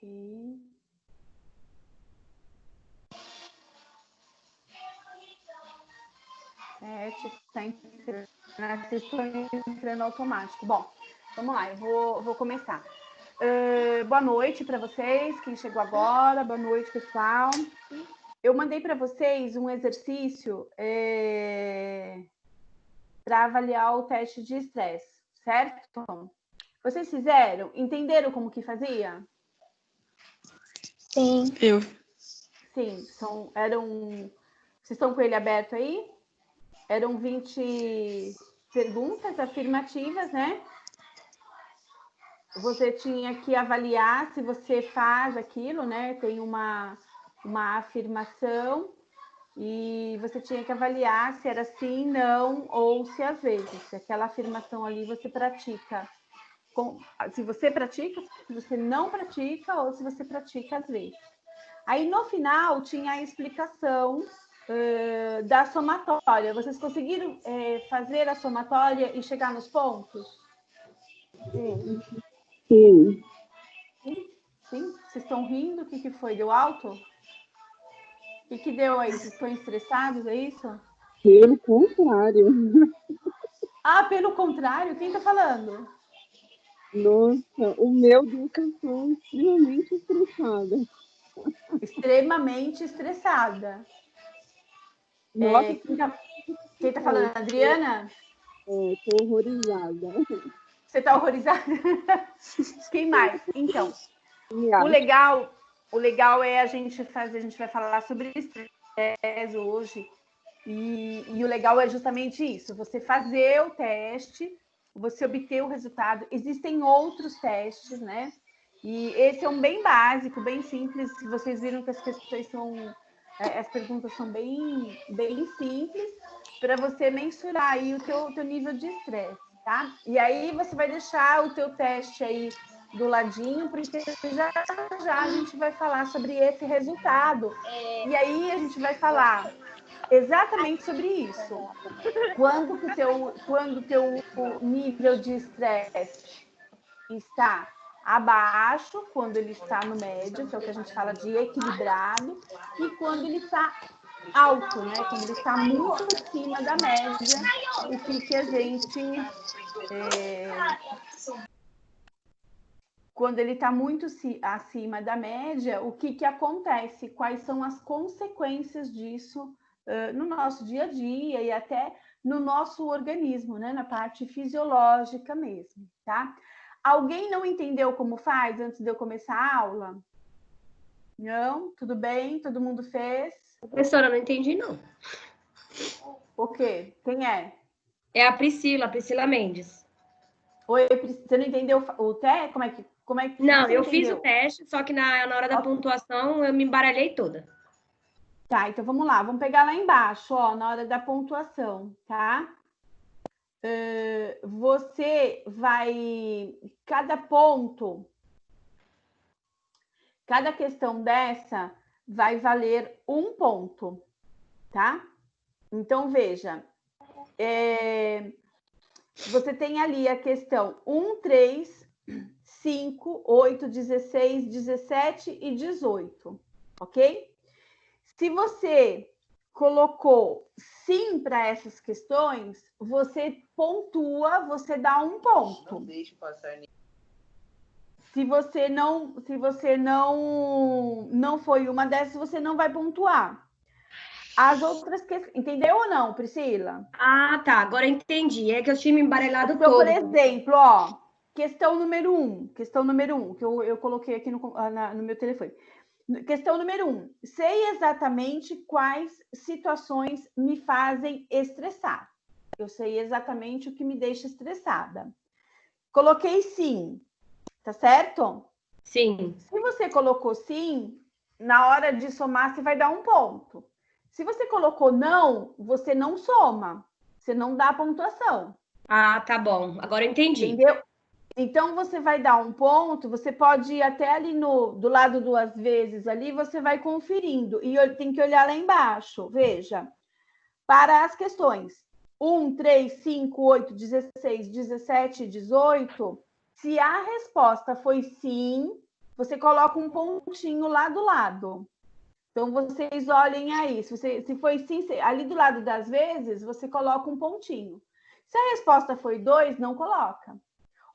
Ok. Está entrando automático. Bom, vamos lá, eu vou começar. Boa noite para vocês, quem chegou agora. Boa noite, pessoal. Eu mandei para vocês um exercício para avaliar o teste de estresse, certo? Vocês fizeram? Entenderam como que fazia? Sim. Eu. Sim, vocês estão com ele aberto aí? Eram 20 perguntas afirmativas, né? Você tinha que avaliar se você faz aquilo, né? Tem uma afirmação e você tinha que avaliar se era sim, não ou se às vezes. Se aquela afirmação ali você pratica. Se você pratica, se você não pratica ou se você pratica às vezes. Aí no final tinha a explicação da somatória. Vocês conseguiram fazer a somatória e chegar nos pontos? Sim. Sim. Sim? Vocês estão rindo? O que foi? Deu alto? O que deu aí? Vocês estão estressados, é isso? Pelo contrário. Ah, pelo contrário? Quem está falando? Nossa, o meu deu que eu estou extremamente estressada. Extremamente estressada. Nossa, Quem tá falando? Adriana? Estou horrorizada. Você está horrorizada? Quem mais? Então, o legal é a gente vai falar sobre estresse hoje. E o legal é justamente isso, você fazer o teste, você obter o resultado. Existem outros testes, né? E esse é um bem básico, bem simples. Vocês viram que as perguntas são bem simples para você mensurar aí o teu nível de estresse, tá? E aí você vai deixar o teu teste aí do ladinho, porque já a gente vai falar sobre esse resultado. E aí a gente vai falar exatamente sobre isso. Quando o teu nível de estresse está abaixo, quando ele está no médio, que é o que a gente fala de equilibrado, e quando ele está alto, né? Quando ele está muito acima da média, o que a gente... Quando ele está muito acima da média, o que acontece? Quais são as consequências disso no nosso dia a dia e até no nosso organismo, né? Na parte fisiológica mesmo, tá? Alguém não entendeu como faz antes de eu começar a aula? Não? Tudo bem? Todo mundo fez? Professora, não entendi, não. O quê? Quem é? É a Priscila Mendes. Oi, você não entendeu o teste? Como é que não, você eu entendeu? Fiz o teste, só que na hora da pontuação eu me embaralhei toda. Tá, então vamos lá. Vamos pegar lá embaixo, ó, na hora da pontuação, tá? Você vai... Cada ponto, cada questão dessa vai valer 1 ponto, tá? Então, veja. Você tem ali a questão 1, 3, 5, 8, 16, 17 e 18, ok? Se você colocou sim para essas questões, você pontua, você dá 1 ponto. Não deixe passar ninguém. Se você não foi uma dessas, você não vai pontuar. As outras questões... Entendeu ou não, Priscila? Ah, tá. Agora eu entendi. É que eu tinha me embaralhado então, todo. Por exemplo, ó, questão número 1, que eu coloquei aqui no meu telefone. Questão número 1. Sei exatamente quais situações me fazem estressar. Eu sei exatamente o que me deixa estressada. Coloquei sim, tá certo? Sim. Se você colocou sim, na hora de somar, você vai dar 1 ponto. Se você colocou não, você não soma. Você não dá pontuação. Ah, tá bom. Agora eu entendi. Entendeu? Então, você vai dar 1 ponto, você pode ir até ali do lado 2 vezes ali, você vai conferindo. E tem que olhar lá embaixo. Veja, para as questões 1, 3, 5, 8, 16, 17 e 18, se a resposta foi sim, você coloca um pontinho lá do lado. Então, vocês olhem aí. Se foi sim, ali do lado das vezes, você coloca um pontinho. Se a resposta foi 2, não coloca.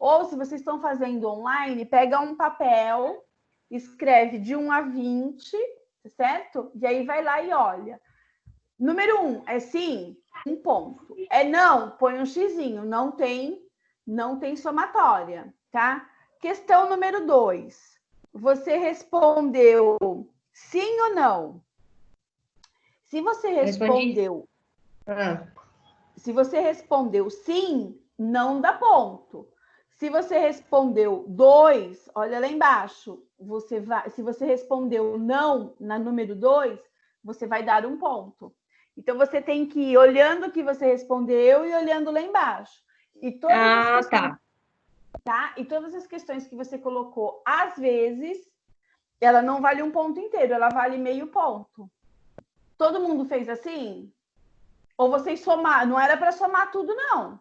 Ou, se vocês estão fazendo online, pega um papel, escreve de 1 a 20, certo? E aí vai lá e olha. Número 1 é sim, um ponto. É não, põe um xizinho. Não tem somatória, tá? Questão número 2. Você respondeu sim ou não? Se você respondeu, se você respondeu sim, não dá ponto. Se você respondeu 2, olha lá embaixo, se você respondeu não na número 2, você vai dar um ponto. Então, você tem que ir olhando o que você respondeu e olhando lá embaixo. E todas as questões, tá? E todas as questões que você colocou, às vezes, ela não vale um ponto inteiro, ela vale meio ponto. Todo mundo fez assim? Ou vocês somaram? Não era para somar tudo, não.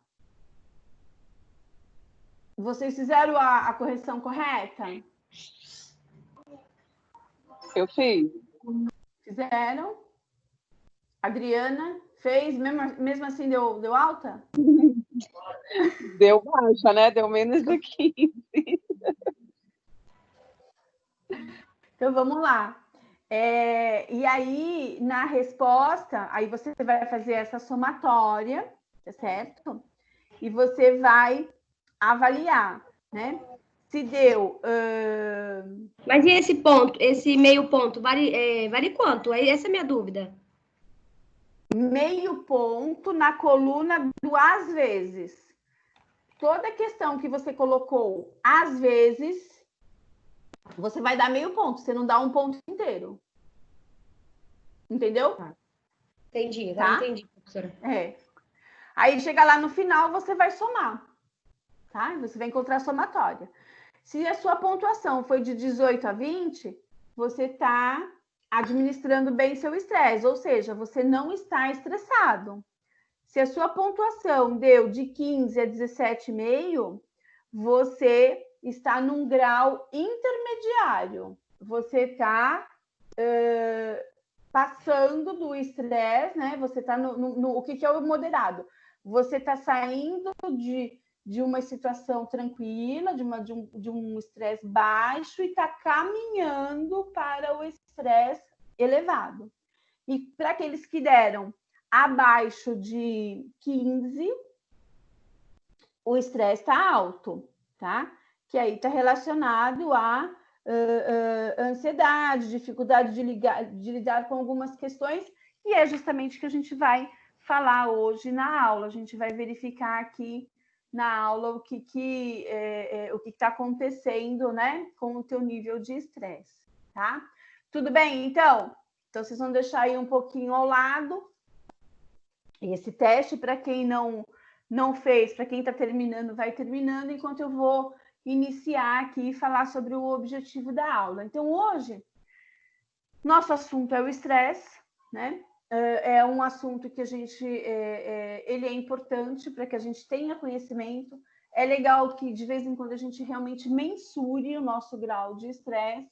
Vocês fizeram a correção correta? Eu fiz. Fizeram? Adriana fez? Mesmo assim deu alta? Deu baixa, né? Deu menos de 15. Então, vamos lá. E aí, na resposta, aí você vai fazer essa somatória, tá certo? E você vai avaliar, né? Se deu... Mas e esse ponto, esse meio ponto, vale quanto? Essa é a minha dúvida. meio ponto na coluna do às vezes. Toda questão que você colocou às vezes, você vai dar meio ponto, você não dá um ponto inteiro. Entendeu? Entendi, agora entendi, professora. Aí chega lá no final, você vai somar, tá? Você vai encontrar a somatória. Se a sua pontuação foi de 18 a 20, você está administrando bem seu estresse, ou seja, você não está estressado. Se a sua pontuação deu de 15 a 17,5, você está num grau intermediário. Você está passando do estresse, né? Você está no o que é o moderado? Você está saindo de uma situação tranquila, de um estresse baixo e está caminhando para o estresse elevado. E para aqueles que deram abaixo de 15, o estresse está alto, tá? Que aí está relacionado a ansiedade, dificuldade de lidar com algumas questões, e é justamente o que a gente vai falar hoje na aula. A gente vai verificar aqui na aula o que está acontecendo, né, com o teu nível de estresse, tá? Tudo bem, então? Então, vocês vão deixar aí um pouquinho ao lado esse teste. Para quem não fez, para quem está terminando, vai terminando, enquanto eu vou iniciar aqui e falar sobre o objetivo da aula. Então, hoje, nosso assunto é o estresse, né? É um assunto que a gente, ele é importante para que a gente tenha conhecimento. É legal que, de vez em quando, a gente realmente mensure o nosso grau de estresse,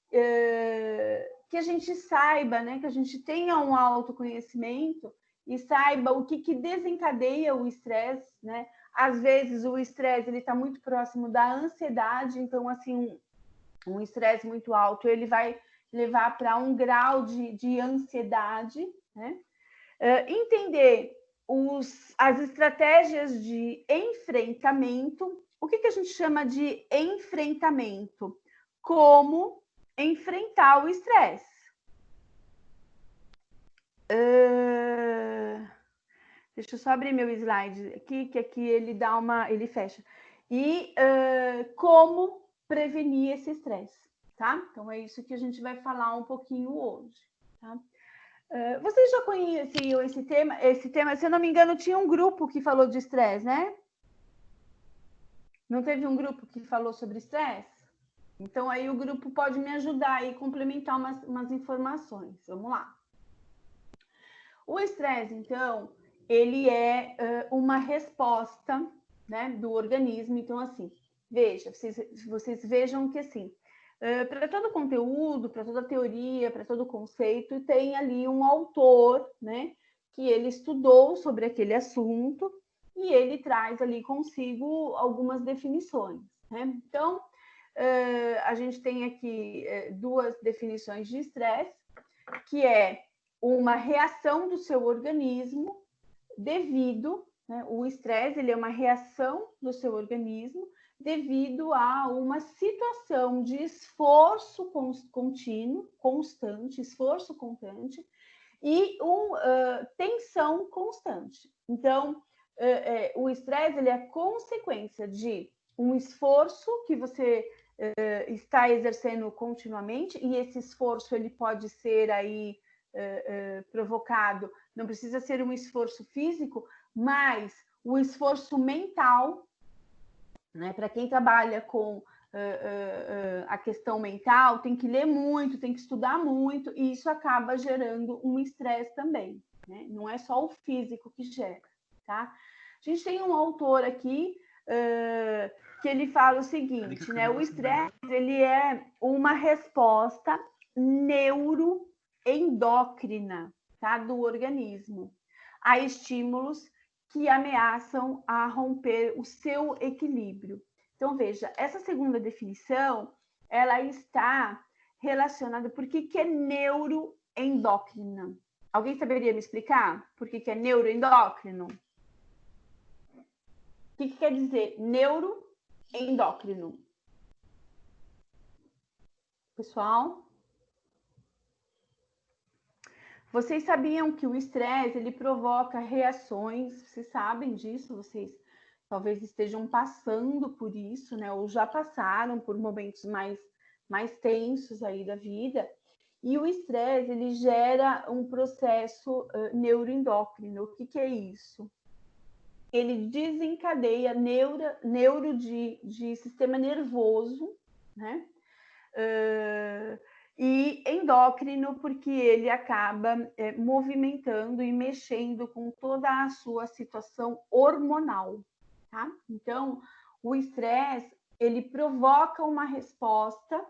que a gente saiba, né? Que a gente tenha um autoconhecimento e saiba o que desencadeia o estresse, né? Às vezes o estresse ele está muito próximo da ansiedade, então assim um estresse muito alto ele vai levar para um grau de ansiedade, né? Entender as estratégias de enfrentamento. O que a gente chama de enfrentamento? Como enfrentar o estresse. Deixa eu só abrir meu slide aqui, que aqui ele fecha. E como prevenir esse estresse, tá? Então, é isso que a gente vai falar um pouquinho hoje, tá? Vocês já conheciam esse tema? Esse tema, se eu não me engano, tinha um grupo que falou de estresse, né? Não teve um grupo que falou sobre estresse? Então, aí o grupo pode me ajudar e complementar umas informações. Vamos lá. O estresse, então, ele é uma resposta, né, do organismo. Então, assim, veja, vocês vejam que, assim, Para todo conteúdo, para toda teoria, para todo conceito, tem ali um autor, né, que ele estudou sobre aquele assunto e ele traz ali consigo algumas definições, né? Então, a gente tem aqui duas definições de estresse, que é uma reação do seu organismo devido, né, o estresse, ele é uma reação do seu organismo devido a uma situação de esforço contínuo, constante, esforço constante, e tensão constante. Então, o estresse, ele é consequência de um esforço que você está exercendo continuamente, e esse esforço ele pode ser aí provocado, não precisa ser um esforço físico, mas o esforço mental, né? Para quem trabalha com a questão mental, tem que ler muito, tem que estudar muito, e isso acaba gerando um estresse também, né? Não é só o físico que gera, tá? A gente tem um autor aqui que ele fala o seguinte, né? O estresse, ele é uma resposta neuroendócrina, tá? Do organismo a estímulos que ameaçam a romper o seu equilíbrio. Então, veja, essa segunda definição, ela está relacionada, por que é neuroendócrina? Alguém saberia me explicar por que é neuroendócrino? O que quer dizer neuroendócrino? Pessoal? Vocês sabiam que o estresse, ele provoca reações, vocês sabem disso, vocês talvez estejam passando por isso, né? Ou já passaram por momentos mais tensos aí da vida. E o estresse, ele gera um processo neuroendócrino. O que é isso? Ele desencadeia neuro de sistema nervoso, né? E endócrino, porque ele acaba movimentando e mexendo com toda a sua situação hormonal, tá? Então, o estresse, ele provoca uma resposta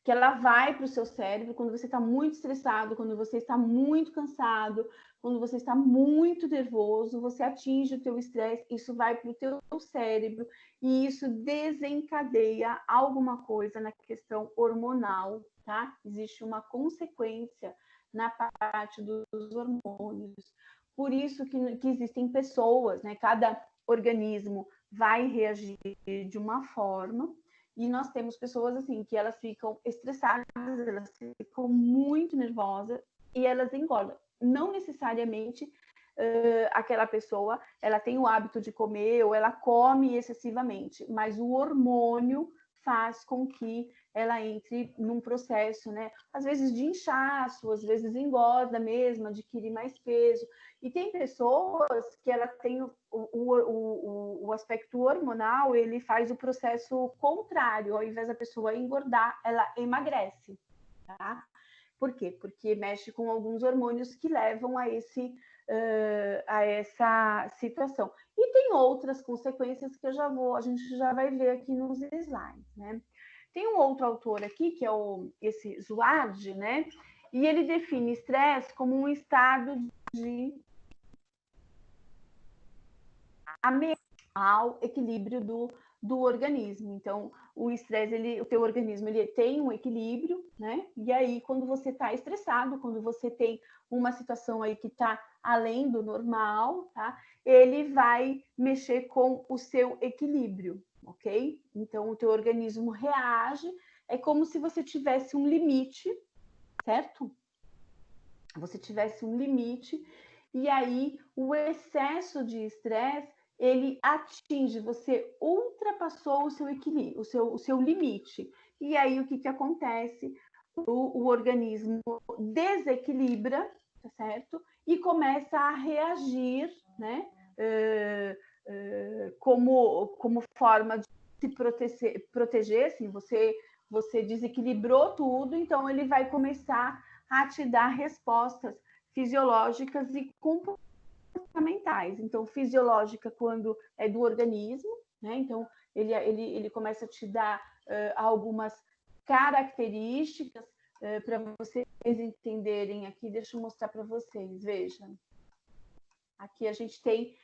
que ela vai para o seu cérebro quando você está muito estressado, quando você está muito cansado, quando você está muito nervoso, você atinge o teu estresse, isso vai para o teu cérebro e isso desencadeia alguma coisa na questão hormonal, tá? Existe uma consequência na parte dos hormônios. Por isso que existem pessoas, né? Cada organismo vai reagir de uma forma. E nós temos pessoas assim que elas ficam estressadas, elas ficam muito nervosas e elas engordam. Não necessariamente aquela pessoa ela tem o hábito de comer ou ela come excessivamente, mas o hormônio faz com que ela entre num processo, né? Às vezes de inchaço, às vezes engorda mesmo, adquire mais peso. E tem pessoas que ela tem o aspecto hormonal, ele faz o processo contrário, ao invés da pessoa engordar, ela emagrece, tá? Por quê? Porque mexe com alguns hormônios que levam a essa situação. E tem outras consequências que a gente já vai ver aqui nos slides, né? Tem um outro autor aqui, que é esse Zuardi, né? E ele define estresse como um estado de ameaça ao equilíbrio do organismo. Então, o estresse, o teu organismo, ele tem um equilíbrio, né? E aí, quando você está estressado, quando você tem uma situação aí que está além do normal, tá? Ele vai mexer com o seu equilíbrio, ok? Então, o teu organismo reage, é como se você tivesse um limite, certo? Você tivesse um limite, e aí o excesso de estresse ele atinge, você ultrapassou o seu equilíbrio, o seu limite. E aí o que acontece? O organismo desequilibra, tá certo? E começa a reagir, né? Como forma de se proteger, assim, você desequilibrou tudo, então ele vai começar a te dar respostas fisiológicas e comportamentais. Então, fisiológica quando é do organismo, né? Então, ele começa a te dar algumas características para vocês entenderem aqui. Deixa eu mostrar para vocês, vejam. Aqui a gente tem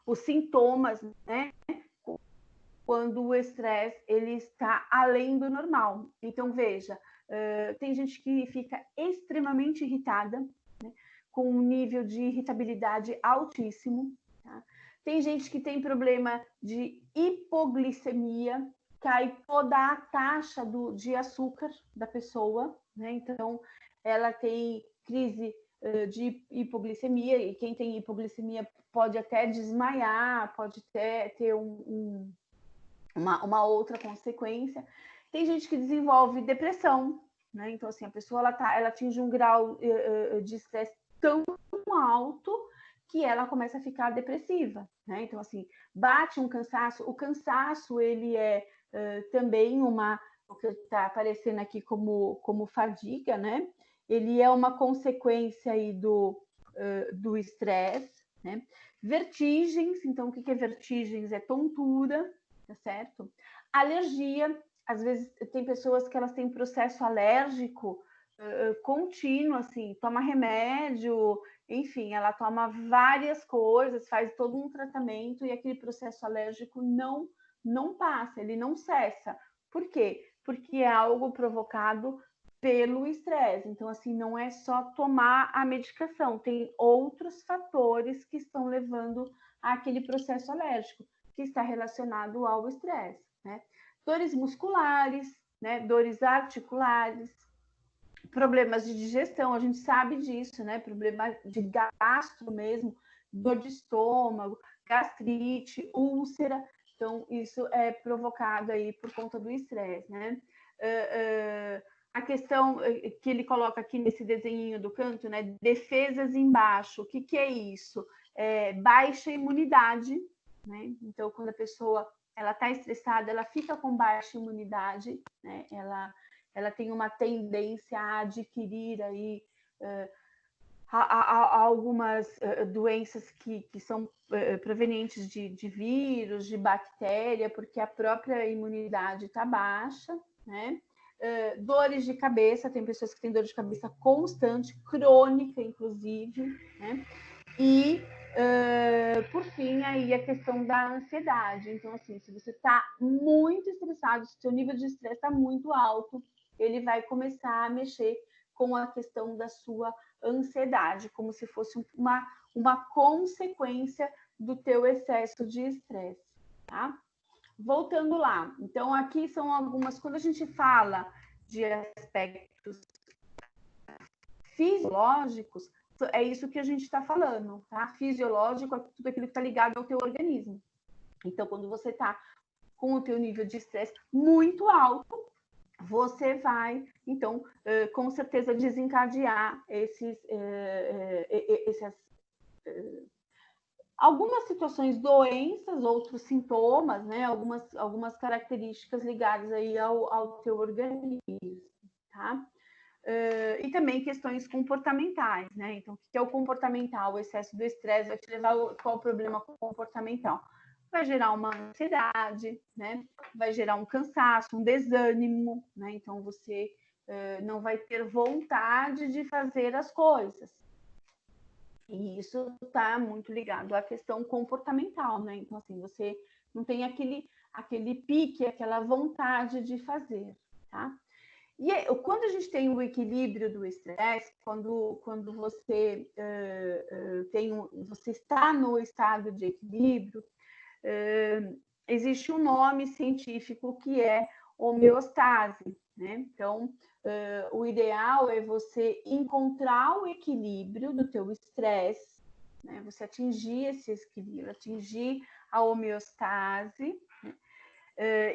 os sintomas, né? Quando o estresse ele está além do normal. Então, veja, tem gente que fica extremamente irritada, né? Com um nível de irritabilidade altíssimo. Tá? Tem gente que tem problema de hipoglicemia, cai toda a taxa de açúcar da pessoa, né? Então, ela tem crise de hipoglicemia, e quem tem hipoglicemia pode até desmaiar, pode ter uma outra consequência. Tem gente que desenvolve depressão, né? Então, assim, a pessoa ela atinge um grau de estresse tão alto que ela começa a ficar depressiva, né? Então, assim, bate um cansaço. O cansaço, ele é também o que está aparecendo aqui como fadiga, né? Ele é uma consequência aí do estresse, né? Vertigens, então, o que é vertigens? É tontura, tá certo? Alergia, às vezes tem pessoas que elas têm processo alérgico contínuo, assim, toma remédio, enfim, ela toma várias coisas, faz todo um tratamento e aquele processo alérgico não passa, ele não cessa. Por quê? Porque é algo provocado pelo estresse. Então, assim, não é só tomar a medicação, tem outros fatores que estão levando àquele processo alérgico, que está relacionado ao estresse, né? Dores musculares, né? Dores articulares, problemas de digestão, a gente sabe disso, né? Problema de gastro mesmo, dor de estômago, gastrite, úlcera. Então, isso é provocado aí por conta do estresse, né? A questão que ele coloca aqui nesse desenho do canto, né? Defesas embaixo. O que é isso? Baixa imunidade, né? Então, quando a pessoa ela está estressada, ela fica com baixa imunidade, né? Ela tem uma tendência a adquirir aí algumas doenças que são provenientes de vírus, de bactéria, porque a própria imunidade está baixa, né? Dores de cabeça, tem pessoas que têm dor de cabeça constante, crônica, inclusive, né? E, por fim, aí a questão da ansiedade. Então, assim, se você está muito estressado, se o seu nível de estresse está muito alto, ele vai começar a mexer com a questão da sua ansiedade, como se fosse uma consequência do teu excesso de estresse, tá? Voltando lá, então aqui são algumas, quando a gente fala de aspectos fisiológicos, é isso que a gente está falando, tá? Fisiológico é tudo aquilo que está ligado ao teu organismo. Então, quando você está com o teu nível de estresse muito alto, você vai, então, com certeza desencadear algumas situações, doenças, outros sintomas, né? Algumas características ligadas aí ao teu organismo, tá? E também questões comportamentais, né? Então, o que é o comportamental? O excesso do estresse vai te levar qual o problema comportamental? Vai gerar uma ansiedade, né? Vai gerar um cansaço, um desânimo, né? Então, você não vai ter vontade de fazer as coisas. E isso está muito ligado à questão comportamental, né? Então, assim, você não tem aquele pique, aquela vontade de fazer, tá? E quando a gente tem o equilíbrio do estresse, quando você você está no estado de equilíbrio, existe um nome científico que é homeostase, né? Então, o ideal é você encontrar o equilíbrio do teu estresse, né? Você atingir esse equilíbrio, atingir a homeostase, né?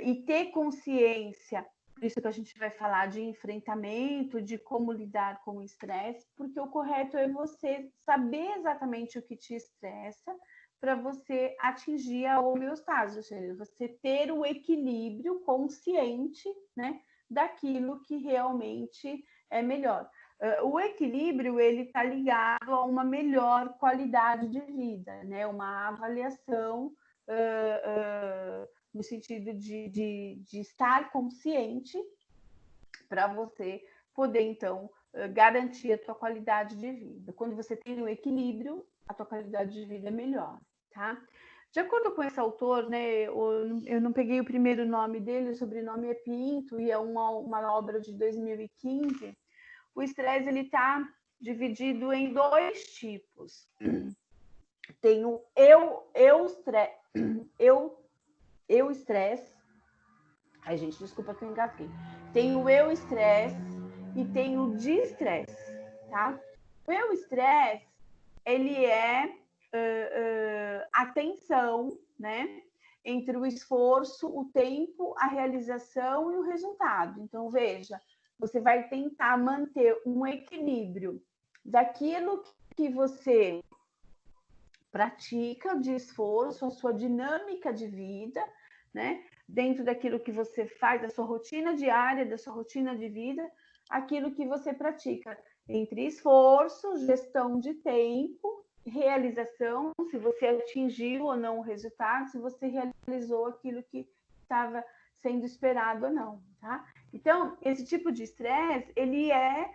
E ter consciência. Por isso que a gente vai falar de enfrentamento, de como lidar com o estresse, porque o correto é você saber exatamente o que te estressa para você atingir a homeostase, ou seja, você ter o equilíbrio consciente, né, daquilo que realmente é melhor. O equilíbrio ele está ligado a uma melhor qualidade de vida, né, uma avaliação no sentido de estar consciente para você poder, então, garantir a tua qualidade de vida. Quando você tem o equilíbrio, a tua qualidade de vida é melhor, tá? De acordo com esse autor, né, eu não peguei o primeiro nome dele, o sobrenome é Pinto, e é uma obra de 2015, o estresse ele está dividido em 2 tipos. Tem o estresse. Ai, gente, desculpa que eu engasguei. Tem o estresse e tem o distresse, tá? O estresse, ele é a tensão, né? Entre o esforço, o tempo, a realização e o resultado. Então, veja, você vai tentar manter um equilíbrio daquilo que você pratica de esforço, a sua dinâmica de vida, né? Dentro daquilo que você faz, da sua rotina diária, da sua rotina de vida, aquilo que você pratica entre esforço, gestão de tempo, realização, se você atingiu ou não o resultado, se você realizou aquilo que estava sendo esperado ou não, tá? Então, esse tipo de estresse, ele é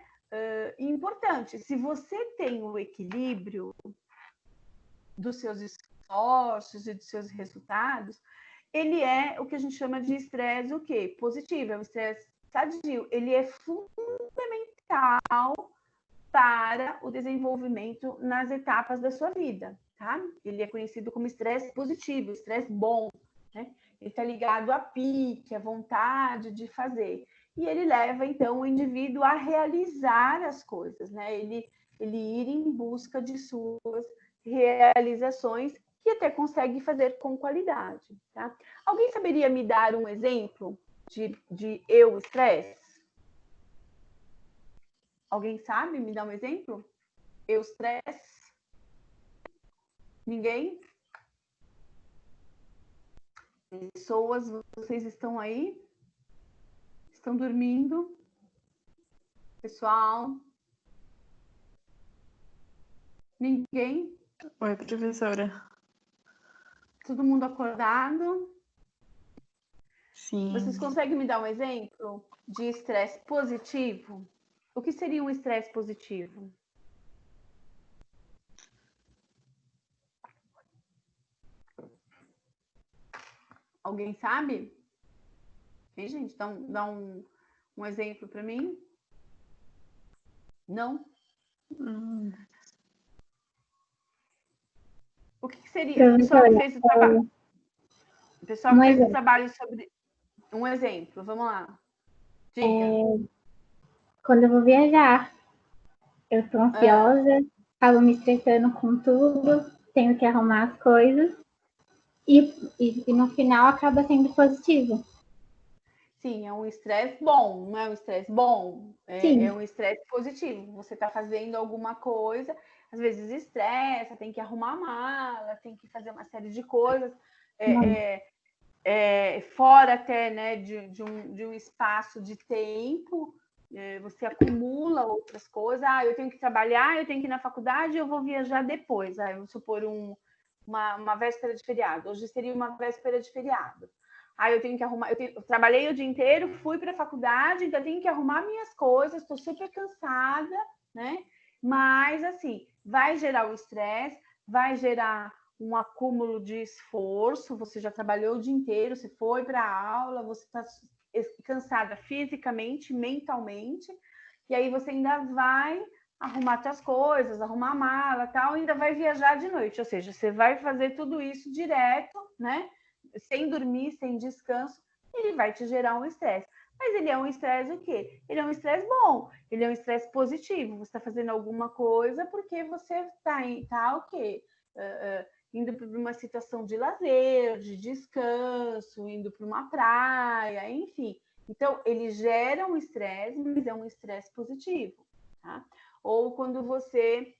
importante. Se você tem o equilíbrio dos seus esforços e dos seus resultados, ele é o que a gente chama de estresse o quê? Positivo, é o estresse sadio. Ele é fundamental para o desenvolvimento nas etapas da sua vida, tá? Ele é conhecido como estresse positivo, estresse bom, né? Ele está ligado à pique, à vontade de fazer. E ele leva, então, o indivíduo a realizar as coisas, né? Ele ir em busca de suas realizações que até consegue fazer com qualidade, tá? Alguém saberia me dar um exemplo de estresse? Alguém sabe me dar um exemplo? Estresse? Ninguém? Pessoas, vocês estão aí? Estão dormindo? Pessoal? Ninguém? Oi, professora. Todo mundo acordado? Sim. Vocês conseguem me dar um exemplo de estresse positivo? O que seria um estresse positivo? Alguém sabe? Hein, gente? Dá um exemplo para mim? Não? O que seria? O pessoal que fez o trabalho. O pessoal que fez o trabalho sobre. Um exemplo, vamos lá. Diga. Quando eu vou viajar, eu tô ansiosa, acabo me estressando com tudo, tenho que arrumar as coisas e no final acaba sendo positivo. Sim, é um estresse bom, não é um estresse bom? É um estresse positivo. Você está fazendo alguma coisa, às vezes estressa, tem que arrumar a mala, tem que fazer uma série de coisas, fora até, né, de um espaço de tempo, você acumula outras coisas. Eu tenho que trabalhar, eu tenho que ir na faculdade, eu vou viajar depois. Vamos supor uma véspera de feriado. Hoje seria uma véspera de feriado. Eu tenho que arrumar. Eu trabalhei o dia inteiro, fui para a faculdade, ainda tenho que arrumar minhas coisas, estou super cansada, né? Mas, assim, vai gerar o estresse, vai gerar um acúmulo de esforço. Você já trabalhou o dia inteiro, você foi para a aula, você está cansada fisicamente, mentalmente, e aí você ainda vai arrumar suas coisas, arrumar a mala, tal, e ainda vai viajar de noite. Ou seja, você vai fazer tudo isso direto, né? Sem dormir, sem descanso, ele vai te gerar um estresse. Mas ele é um estresse o quê? Ele é um estresse bom, ele é um estresse positivo. Você está fazendo alguma coisa porque você está o quê? Indo para uma situação de lazer, de descanso, indo para uma praia, enfim. Então, ele gera um estresse, mas é um estresse positivo, tá? Ou quando você...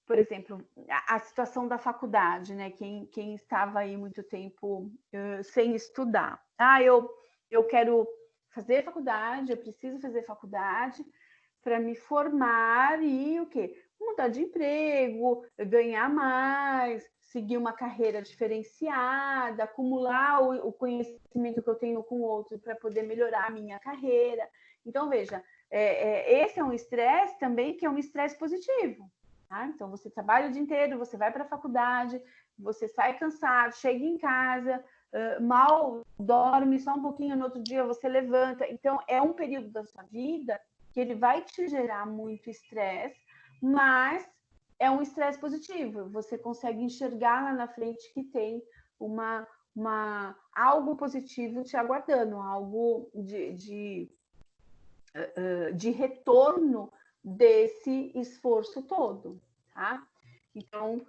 por exemplo, a situação da faculdade, né? Quem estava aí muito tempo sem estudar. Eu quero fazer faculdade, eu preciso fazer faculdade para me formar e o quê? Mudar de emprego, ganhar mais, seguir uma carreira diferenciada, acumular o conhecimento que eu tenho com o outro para poder melhorar a minha carreira. Então, veja, esse é um estresse também que é um estresse positivo. Tá? Então, você trabalha o dia inteiro, você vai para a faculdade, você sai cansado, chega em casa, mal dorme, só um pouquinho, no outro dia você levanta. Então, é um período da sua vida que ele vai te gerar muito estresse, mas é um estresse positivo. Você consegue enxergar lá na frente que tem algo positivo te aguardando, algo de retorno desse esforço todo, tá? Então,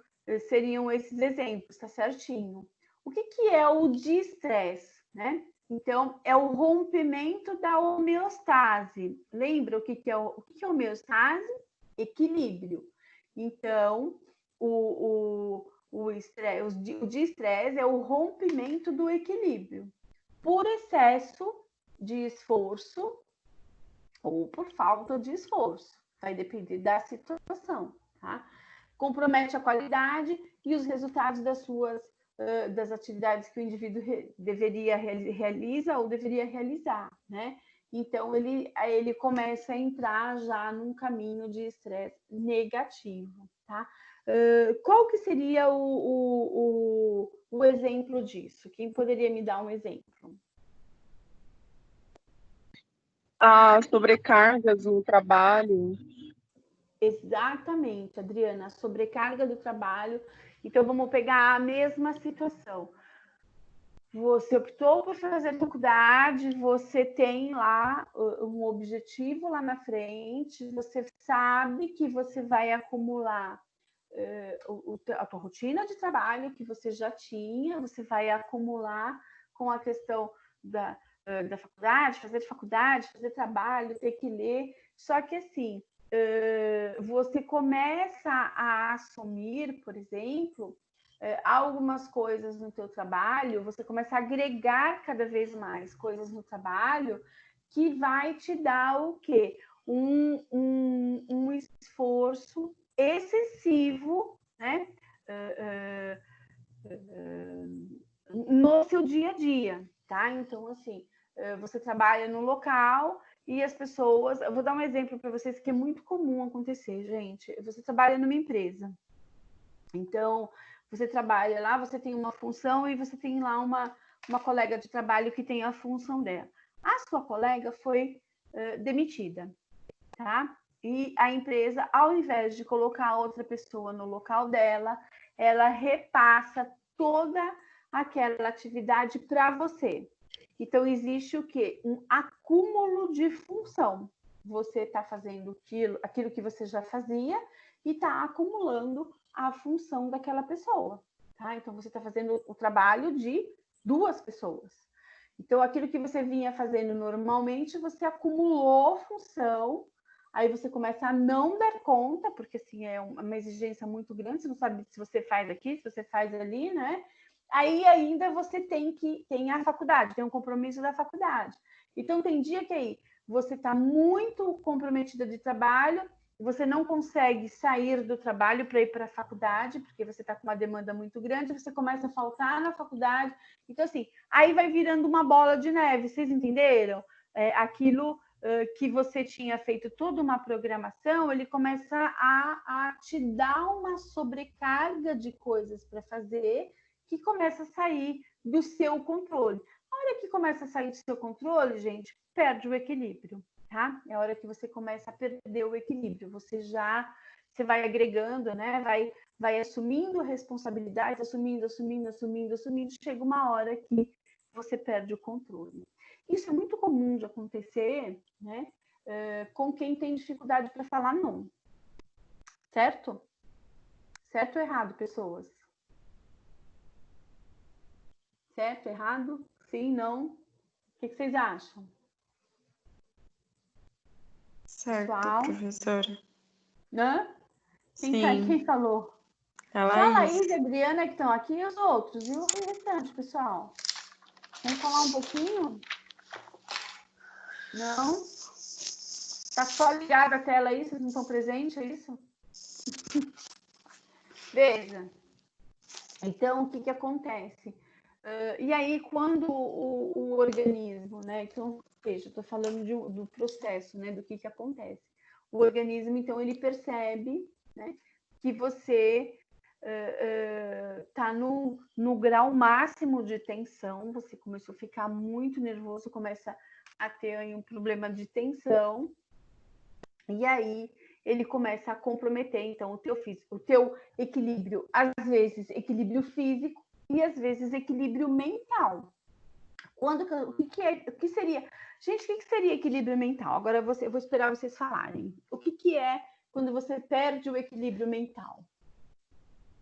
seriam esses exemplos, tá certinho. O que é o de-estresse, né? Então, é o rompimento da homeostase. Lembra o que é homeostase? Equilíbrio. Então, o de-estresse é o rompimento do equilíbrio por excesso de esforço ou por falta de esforço. Vai depender da situação, tá? Compromete a qualidade e os resultados das atividades que o indivíduo deveria realizar, né? Então, ele começa a entrar já num caminho de estresse negativo, tá? Qual que seria o exemplo disso? Quem poderia me dar um exemplo? As sobrecargas no trabalho. Exatamente, Adriana, a sobrecarga do trabalho. Então, vamos pegar a mesma situação. Você optou por fazer faculdade, você tem lá um objetivo lá na frente, você sabe que você vai acumular a tua rotina de trabalho que você já tinha, você vai acumular com a questão da faculdade, fazer trabalho, ter que ler. Só que assim, você começa a assumir, por exemplo, algumas coisas no teu trabalho, você começa a agregar cada vez mais coisas no trabalho que vai te dar o quê? Um esforço excessivo, né? No seu dia a dia, tá? Então, assim, você trabalha no local e as pessoas... Eu vou dar um exemplo para vocês que é muito comum acontecer, gente. Você trabalha numa empresa. Então, você trabalha lá, você tem uma função e você tem lá uma colega de trabalho que tem a função dela. A sua colega foi demitida, tá? E a empresa, ao invés de colocar outra pessoa no local dela, ela repassa toda aquela atividade para você. Então, existe o quê? Um acúmulo de função. Você está fazendo aquilo que você já fazia e está acumulando a função daquela pessoa, tá? Então, você está fazendo o trabalho de 2 pessoas. Então, aquilo que você vinha fazendo normalmente, você acumulou função, aí você começa a não dar conta, porque assim é uma exigência muito grande, você não sabe se você faz aqui, se você faz ali, né? Aí ainda você tem a faculdade, tem um compromisso da faculdade. Então tem dia que aí você está muito comprometida de trabalho, você não consegue sair do trabalho para ir para a faculdade, porque você está com uma demanda muito grande, você começa a faltar na faculdade. Então, assim, aí vai virando uma bola de neve, vocês entenderam? Aquilo que você tinha feito toda uma programação, ele começa a te dar uma sobrecarga de coisas para fazer que começa a sair do seu controle. A hora que começa a sair do seu controle, gente, perde o equilíbrio, tá? É a hora que você começa a perder o equilíbrio. Você vai agregando, né? Vai assumindo responsabilidade, assumindo. Chega uma hora que você perde o controle. Isso é muito comum de acontecer, né? Com quem tem dificuldade para falar não. Certo? Certo ou errado, pessoas? Certo, errado? Sim, não? O que vocês acham? Certo, Pessoal? professora. Né? Sim. Quem falou? A Só a Laís. Laís e a Adriana que estão aqui e os outros. E o restante, pessoal? Vamos falar um pouquinho? Não? Tá só ligada a tela aí? Vocês não estão presentes, é isso? Veja. Então, o que acontece? E aí, quando o organismo, né? Então, veja, estou falando do processo, né? Do que acontece. O organismo, então, ele percebe, né, que você está no grau máximo de tensão, você começou a ficar muito nervoso, começa a ter aí um problema de tensão, e aí ele começa a comprometer, então, o teu equilíbrio, às vezes, equilíbrio físico, e às vezes equilíbrio mental. O que seria? Gente, o que seria equilíbrio mental? Agora eu vou esperar vocês falarem. O que é quando você perde o equilíbrio mental?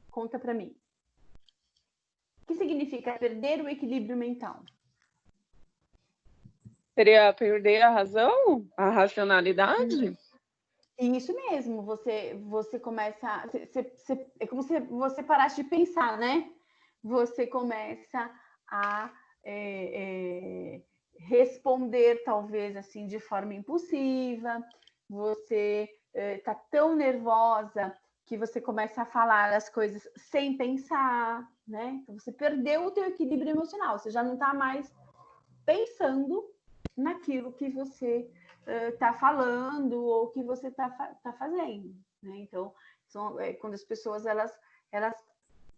Conta para mim. O que significa perder o equilíbrio mental? Seria perder a razão? A racionalidade? Isso mesmo, você começa. É como se você parasse de pensar, né? Você começa a responder, talvez, assim, de forma impulsiva, você está tão nervosa que você começa a falar as coisas sem pensar, né? Então, você perdeu o teu equilíbrio emocional, você já não está mais pensando naquilo que você está falando ou que você tá fazendo, né? Então, quando as pessoas, elas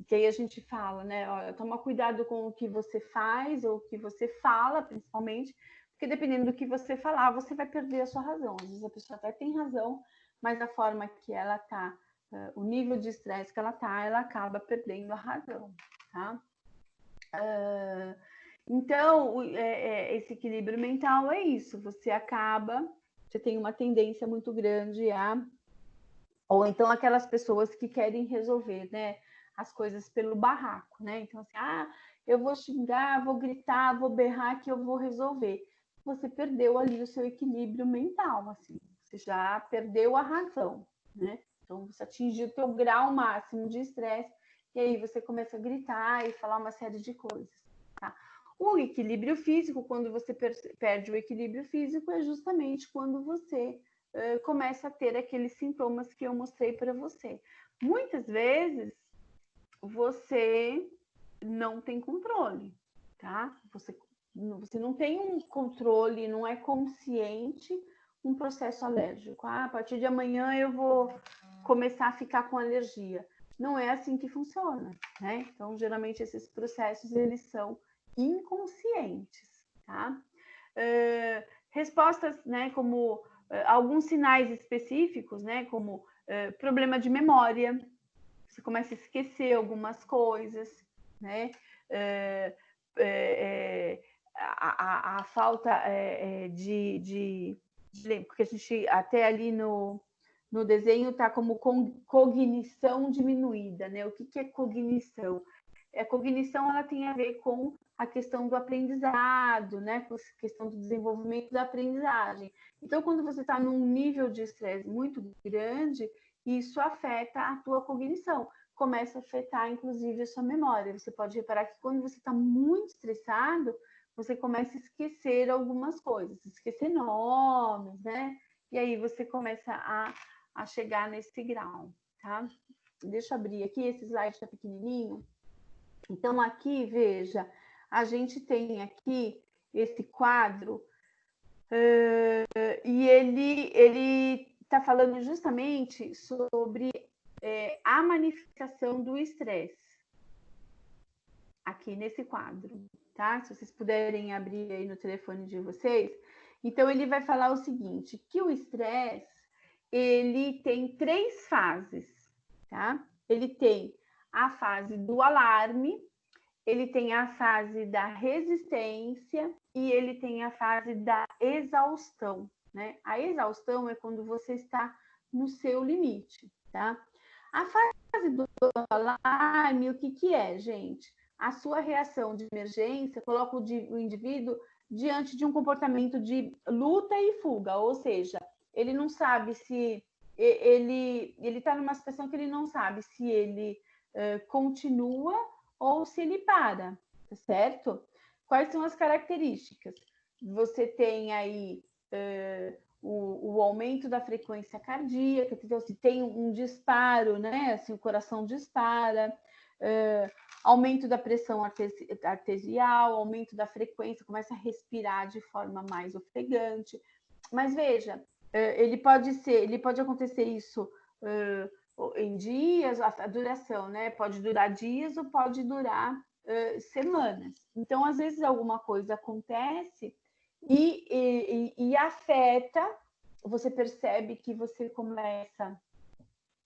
que aí a gente fala, né? Olha, toma cuidado com o que você faz ou o que você fala, principalmente, porque dependendo do que você falar, você vai perder a sua razão. Às vezes a pessoa até tem razão, mas a forma que ela tá, o nível de estresse que ela tá, ela acaba perdendo a razão, tá? Então, esse equilíbrio mental é isso. Você tem uma tendência muito grande ou então aquelas pessoas que querem resolver, né, as coisas pelo barraco, né? Então, assim, eu vou xingar, vou gritar, vou berrar que eu vou resolver. Você perdeu ali o seu equilíbrio mental, assim. Você já perdeu a razão, né? Então, você atingiu o teu grau máximo de estresse e aí você começa a gritar e falar uma série de coisas, tá? O equilíbrio físico, quando você perde o equilíbrio físico, é justamente quando você começa a ter aqueles sintomas que eu mostrei para você. Muitas vezes você não tem controle, tá? Você não tem um controle, não é consciente um processo alérgico. A partir de amanhã eu vou começar a ficar com alergia. Não é assim que funciona, né? Então, geralmente esses processos, eles são inconscientes, tá? Respostas, né, como alguns sinais específicos, né, como problema de memória, você começa a esquecer algumas coisas, né? A falta de porque a gente até ali no desenho está como cognição diminuída, né? O que é cognição? A cognição, ela tem a ver com a questão do aprendizado, né? Com a questão do desenvolvimento da aprendizagem. Então, quando você está num nível de estresse muito grande, isso afeta a tua cognição, começa a afetar, inclusive, a sua memória. Você pode reparar que quando você está muito estressado, você começa a esquecer algumas coisas, esquecer nomes, né? E aí você começa a chegar nesse grau, tá? Deixa eu abrir aqui, esse slide está pequenininho. Então, aqui, veja, a gente tem aqui esse quadro e ele está falando justamente sobre a manifestação do estresse aqui nesse quadro, tá? Se vocês puderem abrir aí no telefone de vocês. Então, ele vai falar o seguinte, que o estresse, ele tem 3 fases, tá? Ele tem a fase do alarme, ele tem a fase da resistência e ele tem a fase da exaustão, né? A exaustão é quando você está no seu limite, tá? A fase do alarme, o que é, gente? A sua reação de emergência coloca o indivíduo diante de um comportamento de luta e fuga, ou seja, ele não sabe se ele está numa situação que ele não sabe se ele continua ou se ele para, tá certo? Quais são as características? Você tem aí o aumento da frequência cardíaca, então se tem um disparo, né? Assim, o coração dispara, aumento da pressão arterial, aumento da frequência, começa a respirar de forma mais ofegante. Mas veja, ele pode acontecer isso em dias, a duração, né? Pode durar dias ou pode durar semanas. Então, às vezes, alguma coisa acontece e afeta, você percebe que você começa,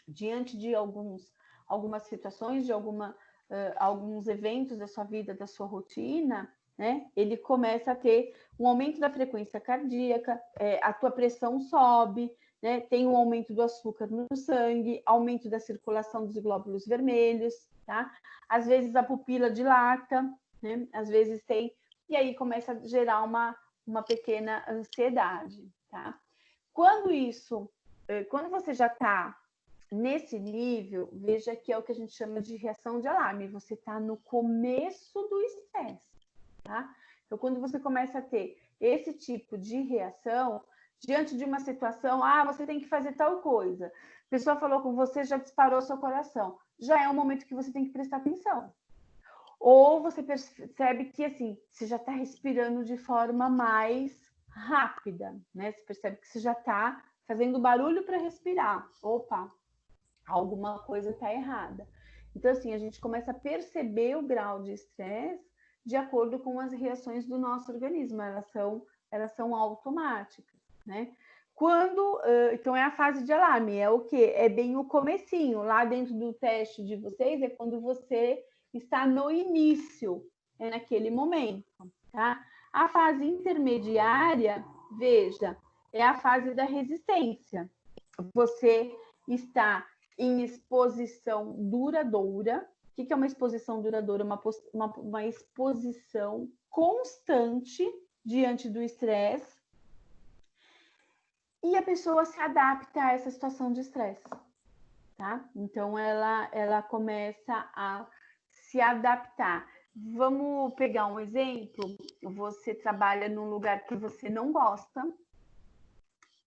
diante de algumas situações, de alguns eventos da sua vida, da sua rotina, né? Ele começa a ter um aumento da frequência cardíaca, a tua pressão sobe, né? Tem um aumento do açúcar no sangue, aumento da circulação dos glóbulos vermelhos, tá? Às vezes a pupila dilata, né? Às vezes tem... E aí começa a gerar uma pequena ansiedade, tá? Quando você já está nesse nível, veja que é o que a gente chama de reação de alarme. Você está no começo do estresse, tá? Então, quando você começa a ter esse tipo de reação, diante de uma situação, você tem que fazer tal coisa. A pessoa falou com você, já disparou seu coração. Já é um momento que você tem que prestar atenção. Ou você percebe que, assim, você já está respirando de forma mais rápida, né? Você percebe que você já está fazendo barulho para respirar. Opa, alguma coisa está errada. Então, assim, a gente começa a perceber o grau de estresse de acordo com as reações do nosso organismo. Elas são automáticas, né? Então, é a fase de alarme. É o quê? É bem o comecinho. Lá dentro do teste de vocês, é quando você está no início, naquele momento, tá? A fase intermediária, veja, é a fase da resistência. Você está em exposição duradoura. O que é uma exposição duradoura? Uma exposição constante diante do estresse. E a pessoa se adapta a essa situação de estresse, tá? Então, ela começa a se adaptar. Vamos pegar um exemplo. Você trabalha num lugar que você não gosta